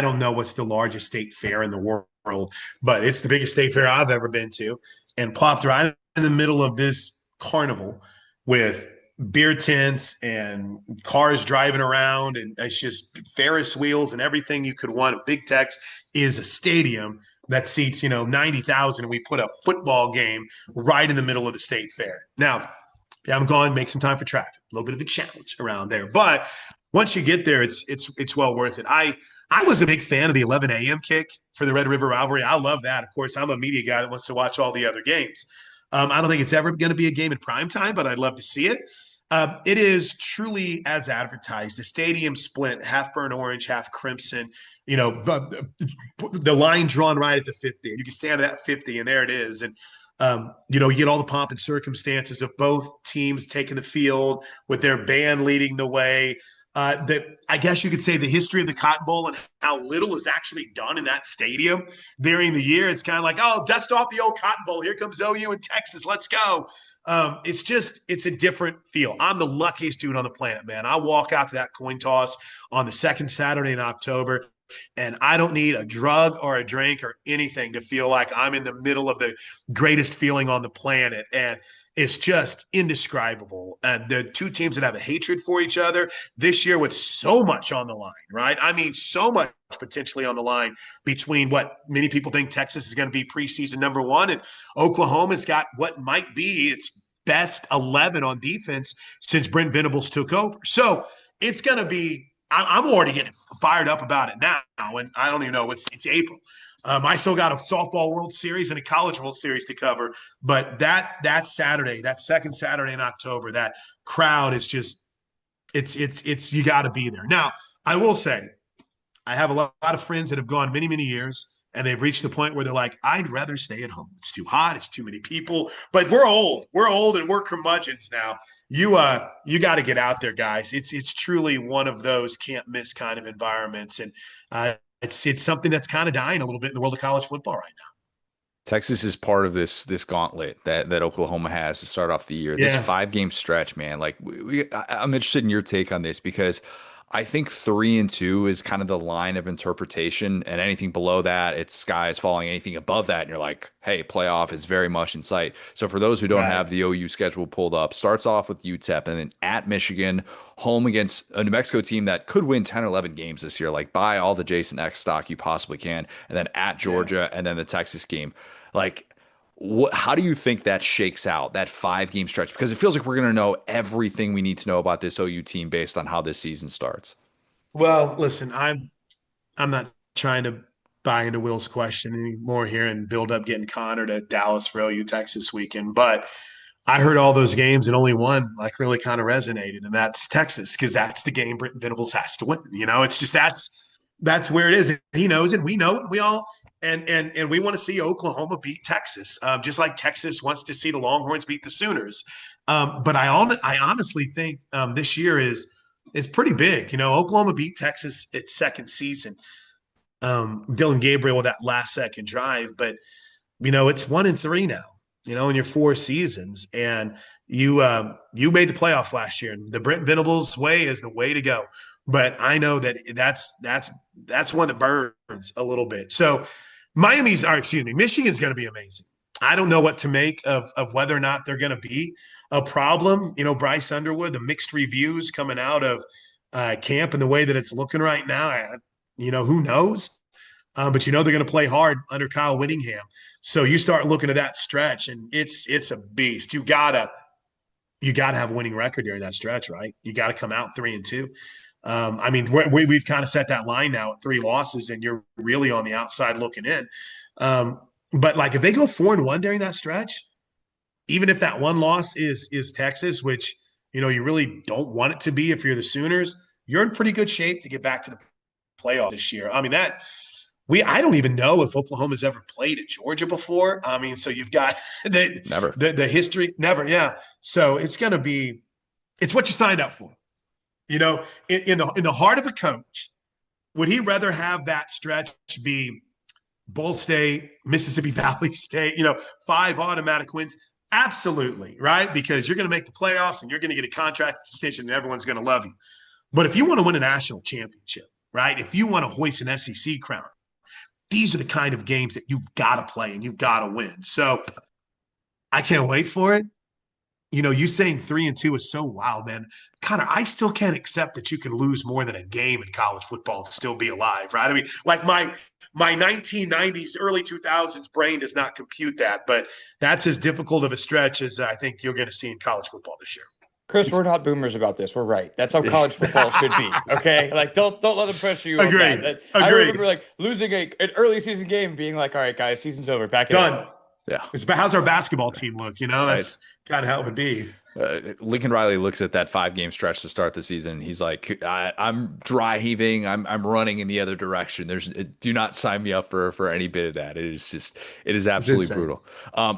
don't know what's the largest state fair in the world, but it's the biggest state fair I've ever been to. And plopped right in the middle of this carnival with beer tents and cars driving around, and it's just Ferris wheels and everything you could want. Big Tex is a stadium that seats, 90,000, and we put a football game right in the middle of the state fair. Now, I'm going to make some time for traffic, a little bit of a challenge around there. But once you get there, it's well worth it. I was a big fan of the 11 a.m. kick for the Red River rivalry. I love that. Of course, I'm a media guy that wants to watch all the other games. I don't think it's ever going to be a game in prime time, but I'd love to see it. It is truly as advertised. The stadium split, half burnt orange, half crimson. The line drawn right at the 50. And you can stand at that 50, and there it is. And you get all the pomp and circumstances of both teams taking the field with their band leading the way. I guess you could say the history of the Cotton Bowl and how little is actually done in that stadium during the year. It's kind of like, oh, dust off the old Cotton Bowl. Here comes OU in Texas. Let's go. It's a different feel. I'm the luckiest dude on the planet, man. I walk out to that coin toss on the second Saturday in October, and I don't need a drug or a drink or anything to feel like I'm in the middle of the greatest feeling on the planet. And it's just indescribable. And the two teams that have a hatred for each other this year with so much on the line, right? I mean, so much potentially on the line between what many people think Texas is going to be preseason number 1, and Oklahoma's got what might be its best 11 on defense since Brent Venables took over. So it's going to be – I'm already getting fired up about it now, and I don't even know. It's April. I still got a softball World Series and a college World Series to cover, but that Saturday, that second Saturday in October, that crowd is just it's you got to be there. Now, I will say, I have a lot of friends that have gone many, many years, and they've reached the point where they're like, I'd rather stay at home. It's too hot. It's too many people. But we're old, and we're curmudgeons now. You got to get out there, guys. It's truly one of those can't miss kind of environments, and it's something that's kind of dying a little bit in the world of college football right now. Texas is part of this gauntlet that Oklahoma has to start off the year. This 5-game stretch, man. Like I'm interested in your take on this, because I think 3-2 is kind of the line of interpretation, and anything below that, it's sky is falling. Anything above that, and you're like, hey, playoff is very much in sight. So for those who don't have the OU schedule pulled up, starts off with UTEP, and then at Michigan, home against a New Mexico team that could win 10 or 11 games this year. Like, buy all the Jason X stock you possibly can, and then at Georgia, and then the Texas game. Like, how do you think that shakes out, that 5-game stretch? Because it feels like we're going to know everything we need to know about this OU team based on how this season starts. Well, listen, I'm not trying to buy into Will's question anymore here and build up getting Connor to Dallas for OU Texas weekend, but I heard all those games and only one like really kind of resonated, and that's Texas, because that's the game Brenton Venables has to win. It's just that's where it is. And he knows it. We know it. We all and we want to see Oklahoma beat Texas, just like Texas wants to see the Longhorns beat the Sooners. But I honestly think this year is pretty big. Oklahoma beat Texas its second season. Dylan Gabriel with that last second drive, but it's 1-3 now. In your 4 seasons, and you made the playoffs last year. And the Brenton Venables way is the way to go. But I know that that's one that burns a little bit. So Michigan's going to be amazing. I don't know what to make of whether or not they're going to be a problem. Bryce Underwood, the mixed reviews coming out of camp and the way that it's looking right now, who knows? But they're going to play hard under Kyle Whittingham. So you start looking at that stretch, and it's a beast. You gotta have a winning record during that stretch, right? You got to come out 3-2. We've kind of set that line now at 3 losses, and you're really on the outside looking in. But like if they go 4-1 during that stretch, even if that one loss is Texas, which you really don't want it to be if you're the Sooners, you're in pretty good shape to get back to the playoffs this year. I don't even know if Oklahoma's ever played at Georgia before. So you've got the history. Never, yeah. So it's going to be – it's what you signed up for. In the heart of a coach, would he rather have that stretch be Ball State, Mississippi Valley State, 5 automatic wins? Absolutely, right? Because you're going to make the playoffs and you're going to get a contract extension and everyone's going to love you. But if you want to win a national championship, right, if you want to hoist an SEC crown, these are the kind of games that you've got to play and you've got to win. So I can't wait for it. You saying 3-2 is so wild, man. Connor, I still can't accept that you can lose more than a game in college football and still be alive, right? Like my 1990s, early 2000s brain does not compute that, but that's as difficult of a stretch as I think you're going to see in college football this year. Chris, we're not boomers about this. We're right. That's how college football should be. Okay, don't let them pressure you. Agreed. On that. I remember losing an early season game, being like, "All right, guys, season's over. Back in." Done. Yeah. How's our basketball team look? That's kind of how it would be. Lincoln Riley looks at that 5-game stretch to start the season. And he's like, I'm dry heaving. I'm running in the other direction. Do not sign me up for any bit of that. It is absolutely brutal.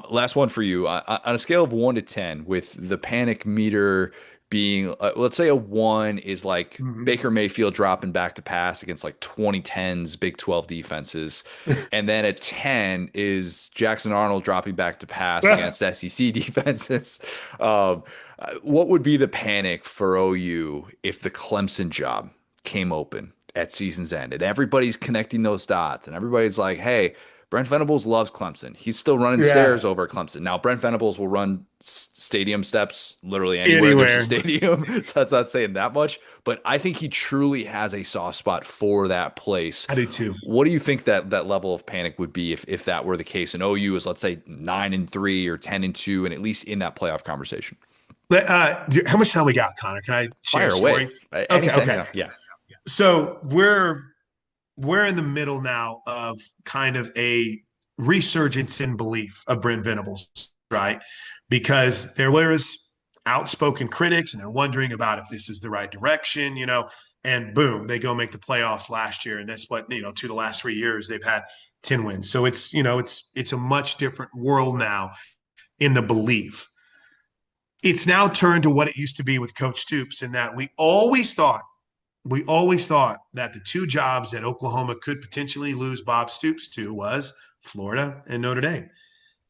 Last one for you. On a scale of 1 to 10, with the panic meter being, let's say a 1 is like Baker Mayfield dropping back to pass against like 2010's Big 12 defenses. And then a 10 is Jackson Arnold dropping back to pass against SEC defenses. What would be the panic for OU if the Clemson job came open at season's end and everybody's connecting those dots and everybody's like, hey, Brent Venables loves Clemson. He's still running stairs over Clemson. Now, Brent Venables will run stadium steps literally anywhere there's a stadium. So that's not saying that much. But I think he truly has a soft spot for that place. I do too. What do you think that level of panic would be if that were the case? And OU is, let's say, 9-3 or 10-2, and at least in that playoff conversation. How much time we got, Connor? Can I share a story? Okay. Yeah. So we're in the middle now of kind of a resurgence in belief of Brent Venables, right? Because there was outspoken critics and they're wondering about if this is the right direction, and boom, they go make the playoffs last year. And that's what, to the last 3 years, they've had 10 wins. So it's a much different world now in the belief. It's now turned to what it used to be with Coach Stoops, in that we always thought that the 2 jobs that Oklahoma could potentially lose Bob Stoops to was Florida and Notre Dame.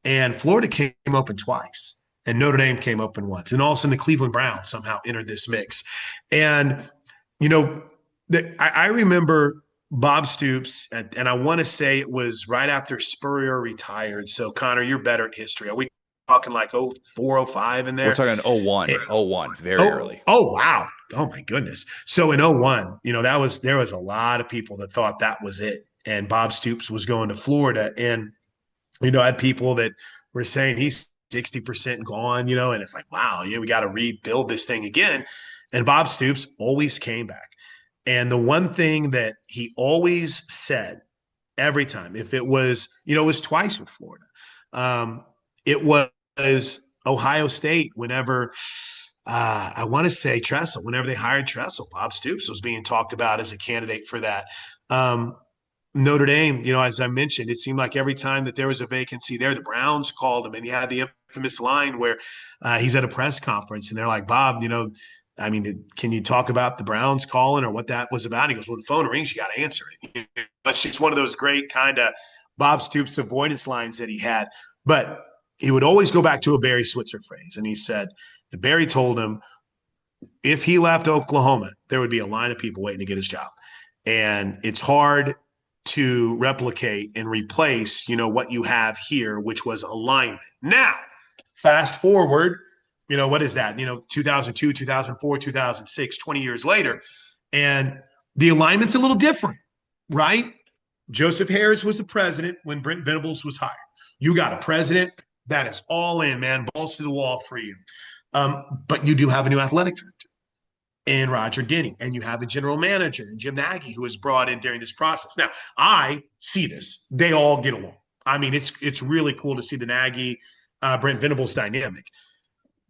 And Florida came open twice, and Notre Dame came open once. And all of a sudden, the Cleveland Browns somehow entered this mix. And, I remember Bob Stoops, and I want to say it was right after Spurrier retired. So, Connor, you're better at history. Are we talking like 04, 05 in there? We're talking 01, very early. Oh, wow. Oh my goodness. So in 01, there was a lot of people that thought that was it. And Bob Stoops was going to Florida. And, I had people that were saying he's 60% gone, and it's like, wow, we got to rebuild this thing again. And Bob Stoops always came back. And the one thing that he always said every time, if it was, it was twice with Florida. It was, Ohio State, whenever I want to say Tressel, whenever they hired Tressel, Bob Stoops was being talked about as a candidate for that. Notre Dame, as I mentioned, it seemed like every time that there was a vacancy there, the Browns called him, and he had the infamous line where he's at a press conference and they're like, Bob, can you talk about the Browns calling or what that was about? He goes, well, the phone rings, you got to answer it. It's just one of those great kind of Bob Stoops avoidance lines that he had. But he would always go back to a Barry Switzer phrase. And he said, the Barry told him if he left Oklahoma, there would be a line of people waiting to get his job. And it's hard to replicate and replace, what you have here, which was alignment. Now, fast forward, what is that? 2002, 2004, 2006, 20 years later. And the alignment's a little different, right? Joseph Harris was the president when Brent Venables was hired. You got a president that is all in, man, balls to the wall for you. But you do have a new athletic director and Roger Denny, and you have a general manager and Jim Nagy who was brought in during this process. Now, I see this. They all get along. I mean, it's really cool to see the Nagy, Brent Venables dynamic.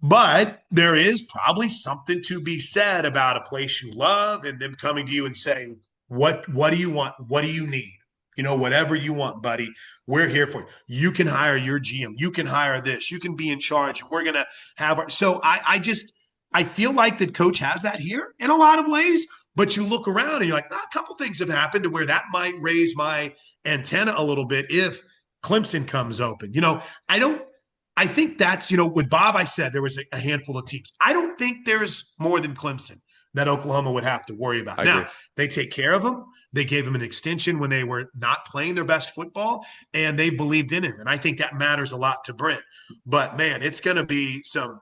But there is probably something to be said about a place you love and them coming to you and saying, what do you want? What do you need? Whatever you want, buddy, we're here for you. You can hire your GM. You can hire this. You can be in charge. We're going to have – so I feel like the coach has that here in a lot of ways, but you look around and you're like, a couple things have happened to where that might raise my antenna a little bit if Clemson comes open. I think that's, with Bob, I said there was a handful of teams. I don't think there's more than Clemson that Oklahoma would have to worry about. Now, they take care of them. They gave him an extension when they were not playing their best football, and they believed in him. And I think that matters a lot to Brent. But, man, it's going to be some,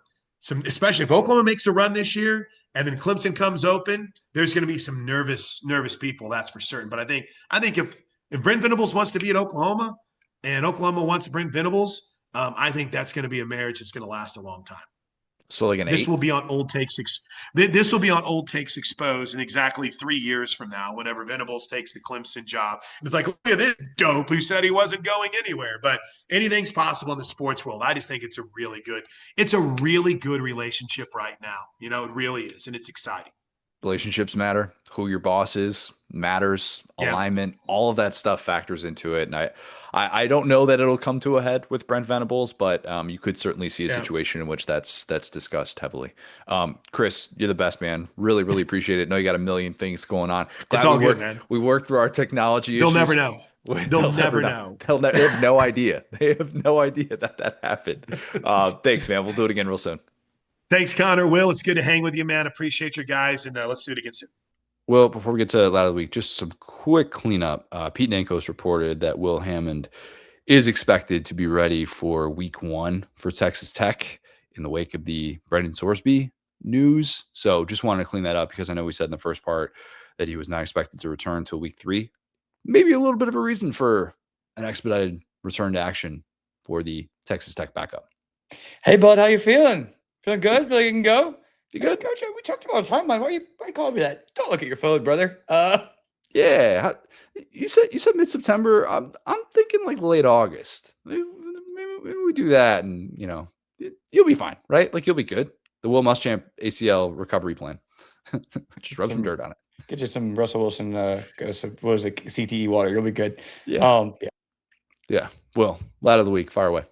especially if Oklahoma makes a run this year and then Clemson comes open, there's going to be some nervous people, that's for certain. But I think if Brent Venables wants to be at Oklahoma and Oklahoma wants Brent Venables, I think that's going to be a marriage that's going to last a long time. So like this will be on Old Takes. This will be on Old Takes Exposed in exactly 3 years from now, whenever Venables takes the Clemson job. It's like, look at this dope who said he wasn't going anywhere. But anything's possible in the sports world. I just think it's a really good relationship right now. It really is, and it's exciting. Relationships matter. Who your boss is matters. Alignment, all of that stuff factors into it. And I don't know that it'll come to a head with Brent Venables, but you could certainly see a situation in which that's discussed heavily. Chris, you're the best, man. Really, really appreciate it. I know you got a million things going on. It's all good, man. We worked through our technology They'll issues. never know. They'll never know. They have no idea. They have no idea that happened. Thanks, man. We'll do it again real soon. Thanks, Connor. Will, it's good to hang with you, man. Appreciate you guys, and let's do it again soon. Well, before we get to Loud of the Week, just some quick cleanup. Pete Nankos reported that Will Hammond is expected to be ready for week 1 for Texas Tech in the wake of the Brendan Sorsby news. So just wanted to clean that up because I know we said in the first part that he was not expected to return until week 3. Maybe a little bit of a reason for an expedited return to action for the Texas Tech backup. Hey, bud, how you feeling? Feeling good? Feel like you can go? You good? Coach, we talked about time. Why you calling me that? Don't look at your phone, brother. Yeah. You said mid-September. I'm thinking like late August. Maybe we do that, and you'll be fine, right? Like you'll be good. The Will Muschamp ACL recovery plan. Just rub some dirt on it. Get you some Russell Wilson. What was it? CTE water. You'll be good. Yeah. Yeah. Will, Loud of the Week. Fire away.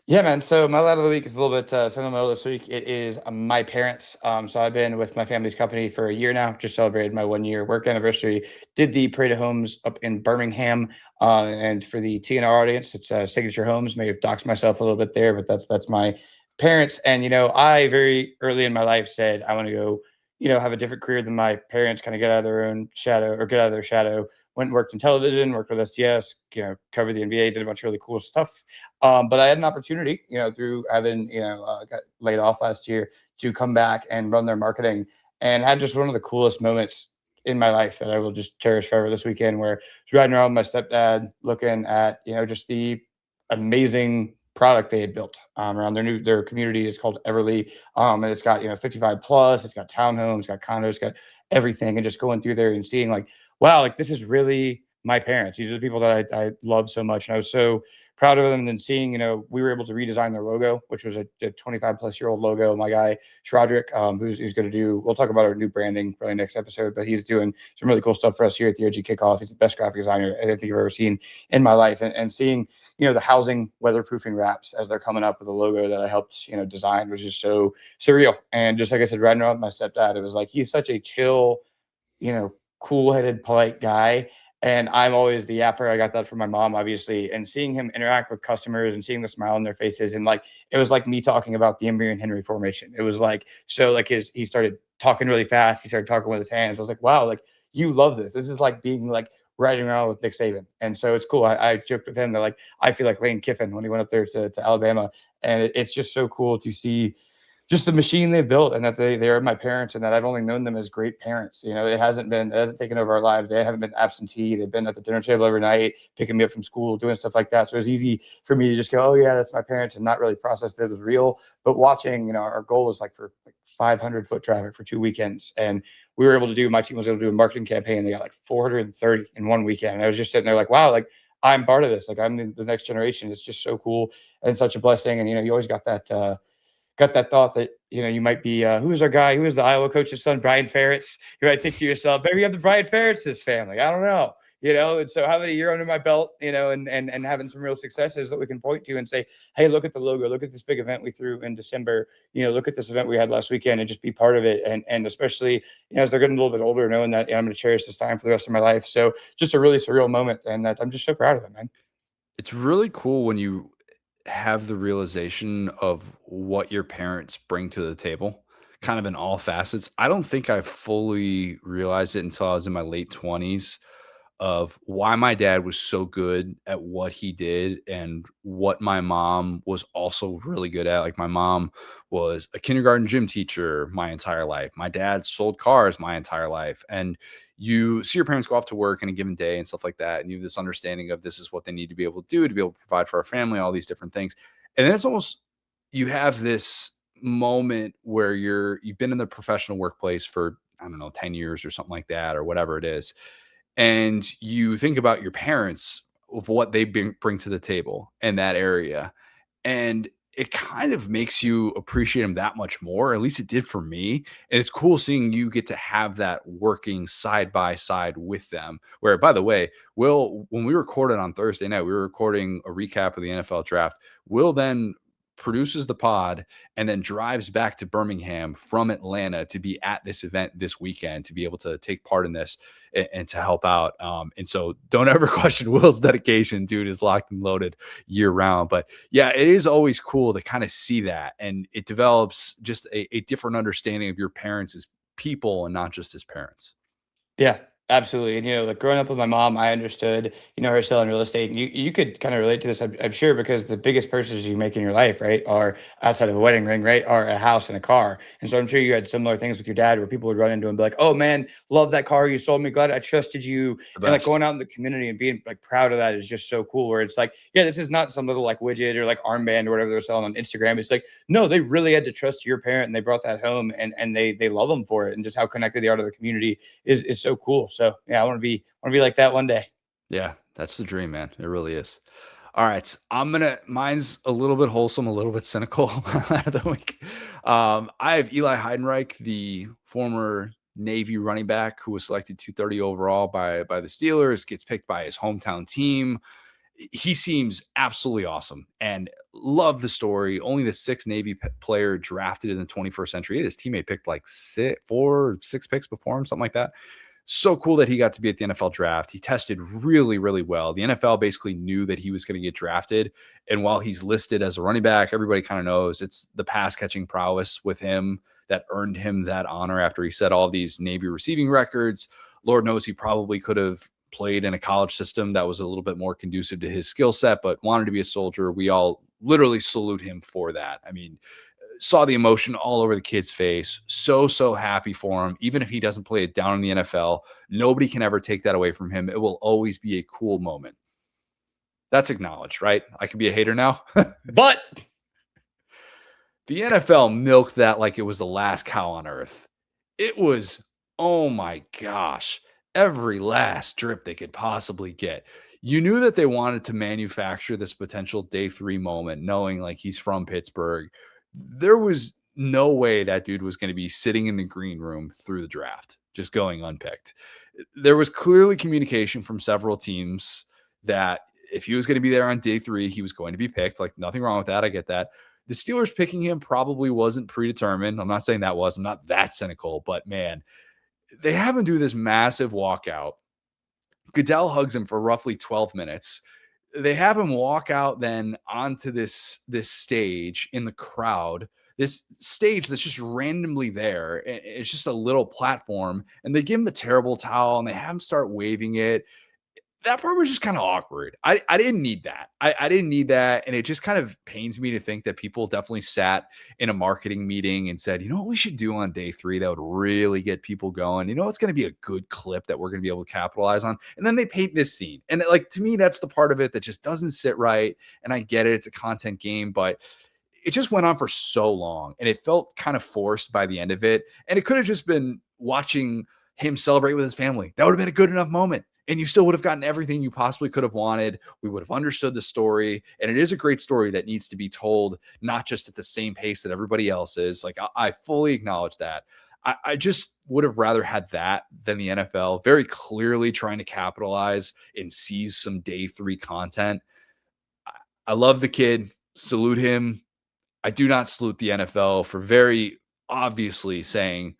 Yeah, man. So my Loud of the Week is a little bit sentimental this week. It is my parents. So I've been with my family's company for a year now. Just celebrated my 1-year work anniversary. Did the Parade of Homes up in Birmingham. And for the TNR audience, it's Signature Homes. May have doxed myself a little bit there, but that's my parents. And, I very early in my life said, I want to go, have a different career than my parents, kind of get out of their own shadow or get out of their shadow. Went and worked in television, worked with SDS, covered the NBA, did a bunch of really cool stuff. But I had an opportunity, through having, got laid off last year to come back and run their marketing, and had just one of the coolest moments in my life that I will just cherish forever this weekend, where I was riding around with my stepdad, looking at, just the amazing product they had built around their community. Is called Everly. And it's got, 55 plus, it's got townhomes, it's got condos, it's got everything. And just going through there and seeing like, wow, like this is really my parents. These are the people that I love so much. And I was so proud of them. And then seeing, we were able to redesign their logo, which was a 25-plus-year-old logo. My guy, Shrodrick, who's going to do, we'll talk about our new branding probably next episode, but he's doing some really cool stuff for us here at the OG Kickoff. He's the best graphic designer I think I've ever seen in my life. And seeing, the housing weatherproofing wraps as they're coming up with a logo that I helped, design was just so surreal. And just like I said, riding around with my stepdad, it was like, he's such a chill, cool-headed, polite guy. And I'm always the yapper. I got that from my mom, obviously. And seeing him interact with customers and seeing the smile on their faces, and it was like me talking about the Emory and Henry formation. It was like, he started talking really fast. He started talking with his hands. I was like, wow, you love this. This is like being riding around with Nick Saban. And so it's cool. I joked with him that I feel like Lane Kiffin when he went up there to Alabama. And it's just so cool to see just the machine they built, and that they are my parents, and that I've only known them as great parents. It hasn't taken over our lives. They haven't been absentee. They've been at the dinner table every night, picking me up from school, doing stuff like that. So it was easy for me to just go, oh yeah, that's my parents, and not really process that it was real. But watching, our goal was for 500 foot traffic for 2 weekends. And my team was able to do a marketing campaign. They got 430 in one weekend. And I was just sitting there wow, I'm part of this. I'm the next generation. It's just so cool and such a blessing. And, you always got that thought that, you might be, who's our guy? Who is the Iowa coach's son, Brian Ferentz? You might think to yourself, maybe you have the Brian Ferentz this family. I don't know, and so having a year under my belt, and having some real successes that we can point to and say, hey, look at the logo, look at this big event we threw in December, look at this event we had last weekend, and just be part of it. And especially, as they're getting a little bit older, knowing that I'm going to cherish this time for the rest of my life. So just a really surreal moment, and that I'm just so proud of them, man. It's really cool when you have the realization of what your parents bring to the table, kind of in all facets. I don't think I fully realized it until I was in my late 20s of why my dad was so good at what he did and what my mom was also really good at. Like my mom was a kindergarten gym teacher my entire life. My dad sold cars my entire life. And you see your parents go off to work in a given day and stuff like that. And you have this understanding of this is what they need to be able to do to be able to provide for our family, all these different things. And then it's almost, you have this moment where you've been in the professional workplace for, I don't know, 10 years or something like that, or whatever it is. And you think about your parents of what they bring to the table in that area. And it kind of makes you appreciate them that much more. At least it did for me. And it's cool seeing you get to have that working side by side with them. Where, by the way, Will, when we recorded on Thursday night, we were recording a recap of the NFL draft. Will then produces the pod and then drives back to Birmingham from Atlanta to be at this event this weekend, to be able to take part in this and to help out. And so don't ever question Will's dedication. Dude is locked and loaded year round. But yeah, it is always cool to kind of see that. And it develops just a different understanding of your parents as people and not just as parents. Yeah, absolutely. And, growing up with my mom, I understood, her selling real estate. And you could kind of relate to this, I'm sure, because the biggest purchases you make in your life, right, are outside of a wedding ring, right, are a house and a car. And so I'm sure you had similar things with your dad where people would run into him and be like, oh, man, love that car you sold me. Glad I trusted you. And going out in the community and being proud of that is just so cool, where it's yeah, this is not some little widget or armband or whatever they're selling on Instagram. It's no, they really had to trust your parent, and they brought that home, and they love them for it. And just how connected they are to the community is so cool. So yeah, I want to be like that one day. Yeah, that's the dream, man. It really is. All right. Mine's a little bit wholesome, a little bit cynical out of the week. I have Eli Heidenreich, the former Navy running back who was selected 230 overall by the Steelers, gets picked by his hometown team. He seems absolutely awesome and love the story. Only the sixth Navy player drafted in the 21st century. His teammate picked 4 or 6 picks before him, something like that. So cool that he got to be at the NFL draft. He tested really, really well. The NFL basically knew that he was going to get drafted. And while he's listed as a running back, everybody kind of knows it's the pass catching prowess with him that earned him that honor after he set all these Navy receiving records. Lord knows he probably could have played in a college system that was a little bit more conducive to his skill set, but wanted to be a soldier. We all literally salute him for that. I mean, saw the emotion all over the kid's face. So happy for him. Even if he doesn't play it down in the NFL, nobody can ever take that away from him. It will always be a cool moment. That's acknowledged, right? I can be a hater now. But the NFL milked that like it was the last cow on earth. It was, oh my gosh. every last drip they could possibly get. You knew that they wanted to manufacture this potential day 3 moment, knowing like he's from Pittsburgh. There was no way that dude was going to be sitting in the green room through the draft, just going unpicked. There was clearly communication from several teams that if he was going to be there on day 3, he was going to be picked. Like, nothing wrong with that. I get that. The Steelers picking him probably wasn't predetermined. I'm not saying that was. I'm not that cynical, but man, they have him do this massive walkout. Goodell hugs him for roughly 12 minutes. They have him walk out then onto this stage in the crowd, this stage that's just randomly there. It's just a little platform, and they give him the terrible towel and they have him start waving it. That part was just kind of awkward. I didn't need that. I didn't need that. And it just kind of pains me to think that people definitely sat in a marketing meeting and said, you know what we should do on day 3 that would really get people going? You know what's going to be a good clip that we're going to be able to capitalize on? And then they paint this scene. And like, to me, that's the part of it that just doesn't sit right. And I get it. It's a content game, but it just went on for so long. And it felt kind of forced by the end of it. And it could have just been watching him celebrate with his family. That would have been a good enough moment. And you still would have gotten everything you possibly could have wanted. We would have understood the story. And it is a great story that needs to be told, not just at the same pace that everybody else is. Like, I fully acknowledge that. I just would have rather had that than the NFL very clearly trying to capitalize and seize some day 3 content. I love the kid. Salute him. I do not salute the NFL for very obviously saying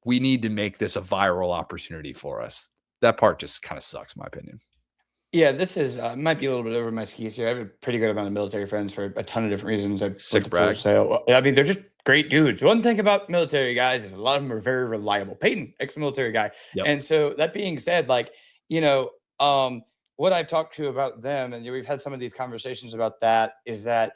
we need to make this a viral opportunity for us. That part just kind of sucks, in my opinion. Yeah, this is might be a little bit over my skis here. I have a pretty good amount of military friends for a ton of different reasons. Sick brag. I mean, they're just great dudes. One thing about military guys is a lot of them are very reliable. Peyton, ex-military guy. Yep. And so that being said, like, what I've talked to about them, and we've had some of these conversations about that, is that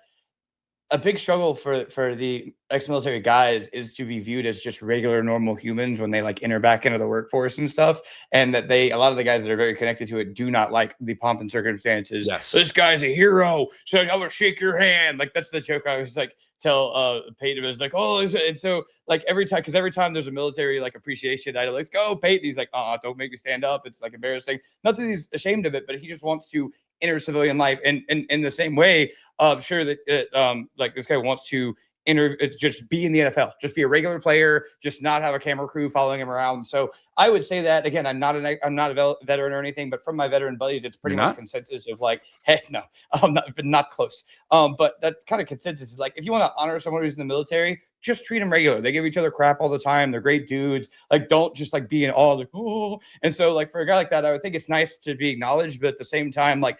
a big struggle for the ex-military guys is to be viewed as just regular, normal humans when they like enter back into the workforce and stuff. And that a lot of the guys that are very connected to it do not like the pomp and circumstances. Yes. This guy's a hero, so I'm gonna shake your hand. Like, that's the joke I was like tell Peyton. It was like, oh, and so like every time there's a military like appreciation night, let's go, Peyton. He's like, don't make me stand up. It's like embarrassing. Not that he's ashamed of it, but he just wants to enter civilian life. And in the same way, sure that like this guy wants to just be in the NFL, just be a regular player, just not have a camera crew following him around. So I would say that again, I'm not a veteran or anything, but from my veteran buddies, it's pretty much consensus of like, hey, no, I'm not close. But that kind of consensus is like, if you want to honor someone who's in the military, just treat them regular. They give each other crap all the time. They're great dudes. Like, don't just like be in awe, like, oh. And so like for a guy like that, I would think it's nice to be acknowledged, but at the same time, like,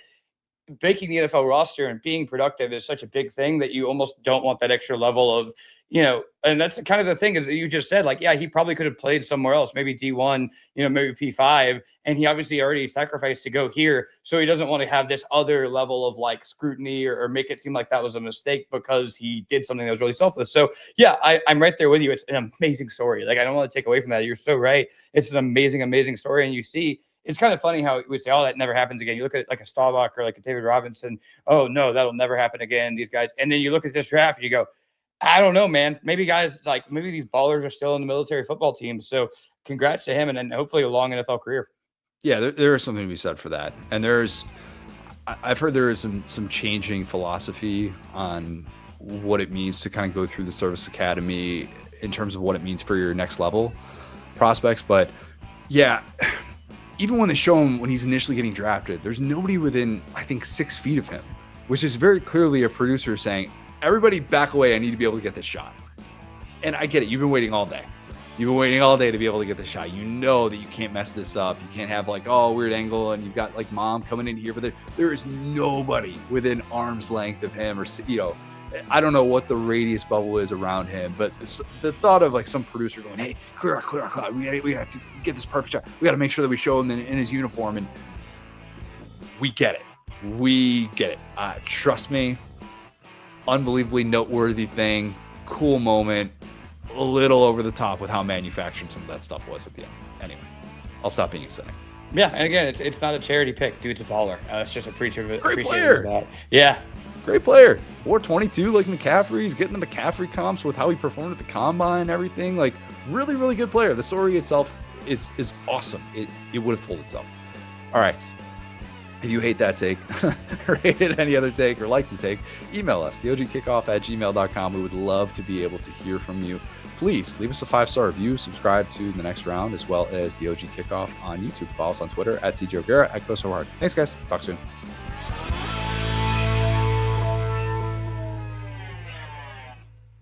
making the NFL roster and being productive is such a big thing that you almost don't want that extra level of, and that's kind of the thing is that you just said, like, yeah, he probably could have played somewhere else, maybe D1, maybe P5, and he obviously already sacrificed to go here. So he doesn't want to have this other level of like scrutiny or make it seem like that was a mistake because he did something that was really selfless. So yeah, I'm right there with you. It's an amazing story. Like, I don't want to take away from that. You're so right. It's an amazing, amazing story. And you see, it's kind of funny how we say, oh, that never happens again. You look at like a Staubach or like a David Robinson. Oh, no, that'll never happen again. These guys. And then you look at this draft and you go, I don't know, man. Maybe these ballers are still in the military football team. So congrats to him and then hopefully a long NFL career. Yeah, there is something to be said for that. And I've heard there is some changing philosophy on what it means to kind of go through the service academy in terms of what it means for your next level prospects. But yeah, even when they show him when he's initially getting drafted, there's nobody within, I think, 6 feet of him, which is very clearly a producer saying, everybody back away. I need to be able to get this shot. And I get it. You've been waiting all day. You've been waiting all day to be able to get the shot. You know that you can't mess this up. You can't have like, weird angle and you've got like mom coming in here, but there is nobody within arm's length of him or, I don't know what the radius bubble is around him, but the thought of like some producer going, hey, clear out. We got to get this perfect shot. We got to make sure that we show him in his uniform. And we get it. Trust me. Unbelievably noteworthy thing. Cool moment. A little over the top with how manufactured some of that stuff was at the end. Anyway, I'll stop being a cynic. Yeah, and again, it's not a charity pick. Dude's a baller. It's just a preacher of it. Great player. That. Yeah. Great player. 422 like McCaffrey. He's getting the McCaffrey comps with how he performed at the combine and everything. Like, really, really good player. The story itself is awesome. It would have told itself. All right. If you hate that take or hated any other take or like the take, email us, theogkickoff@gmail.com. We would love to be able to hear from you. Please leave us a 5-star review, subscribe to The Next Round, as well as the OG Kickoff on YouTube. Follow us on Twitter @CJ O'Gara, @GoSoHard. Thanks, guys. Talk soon.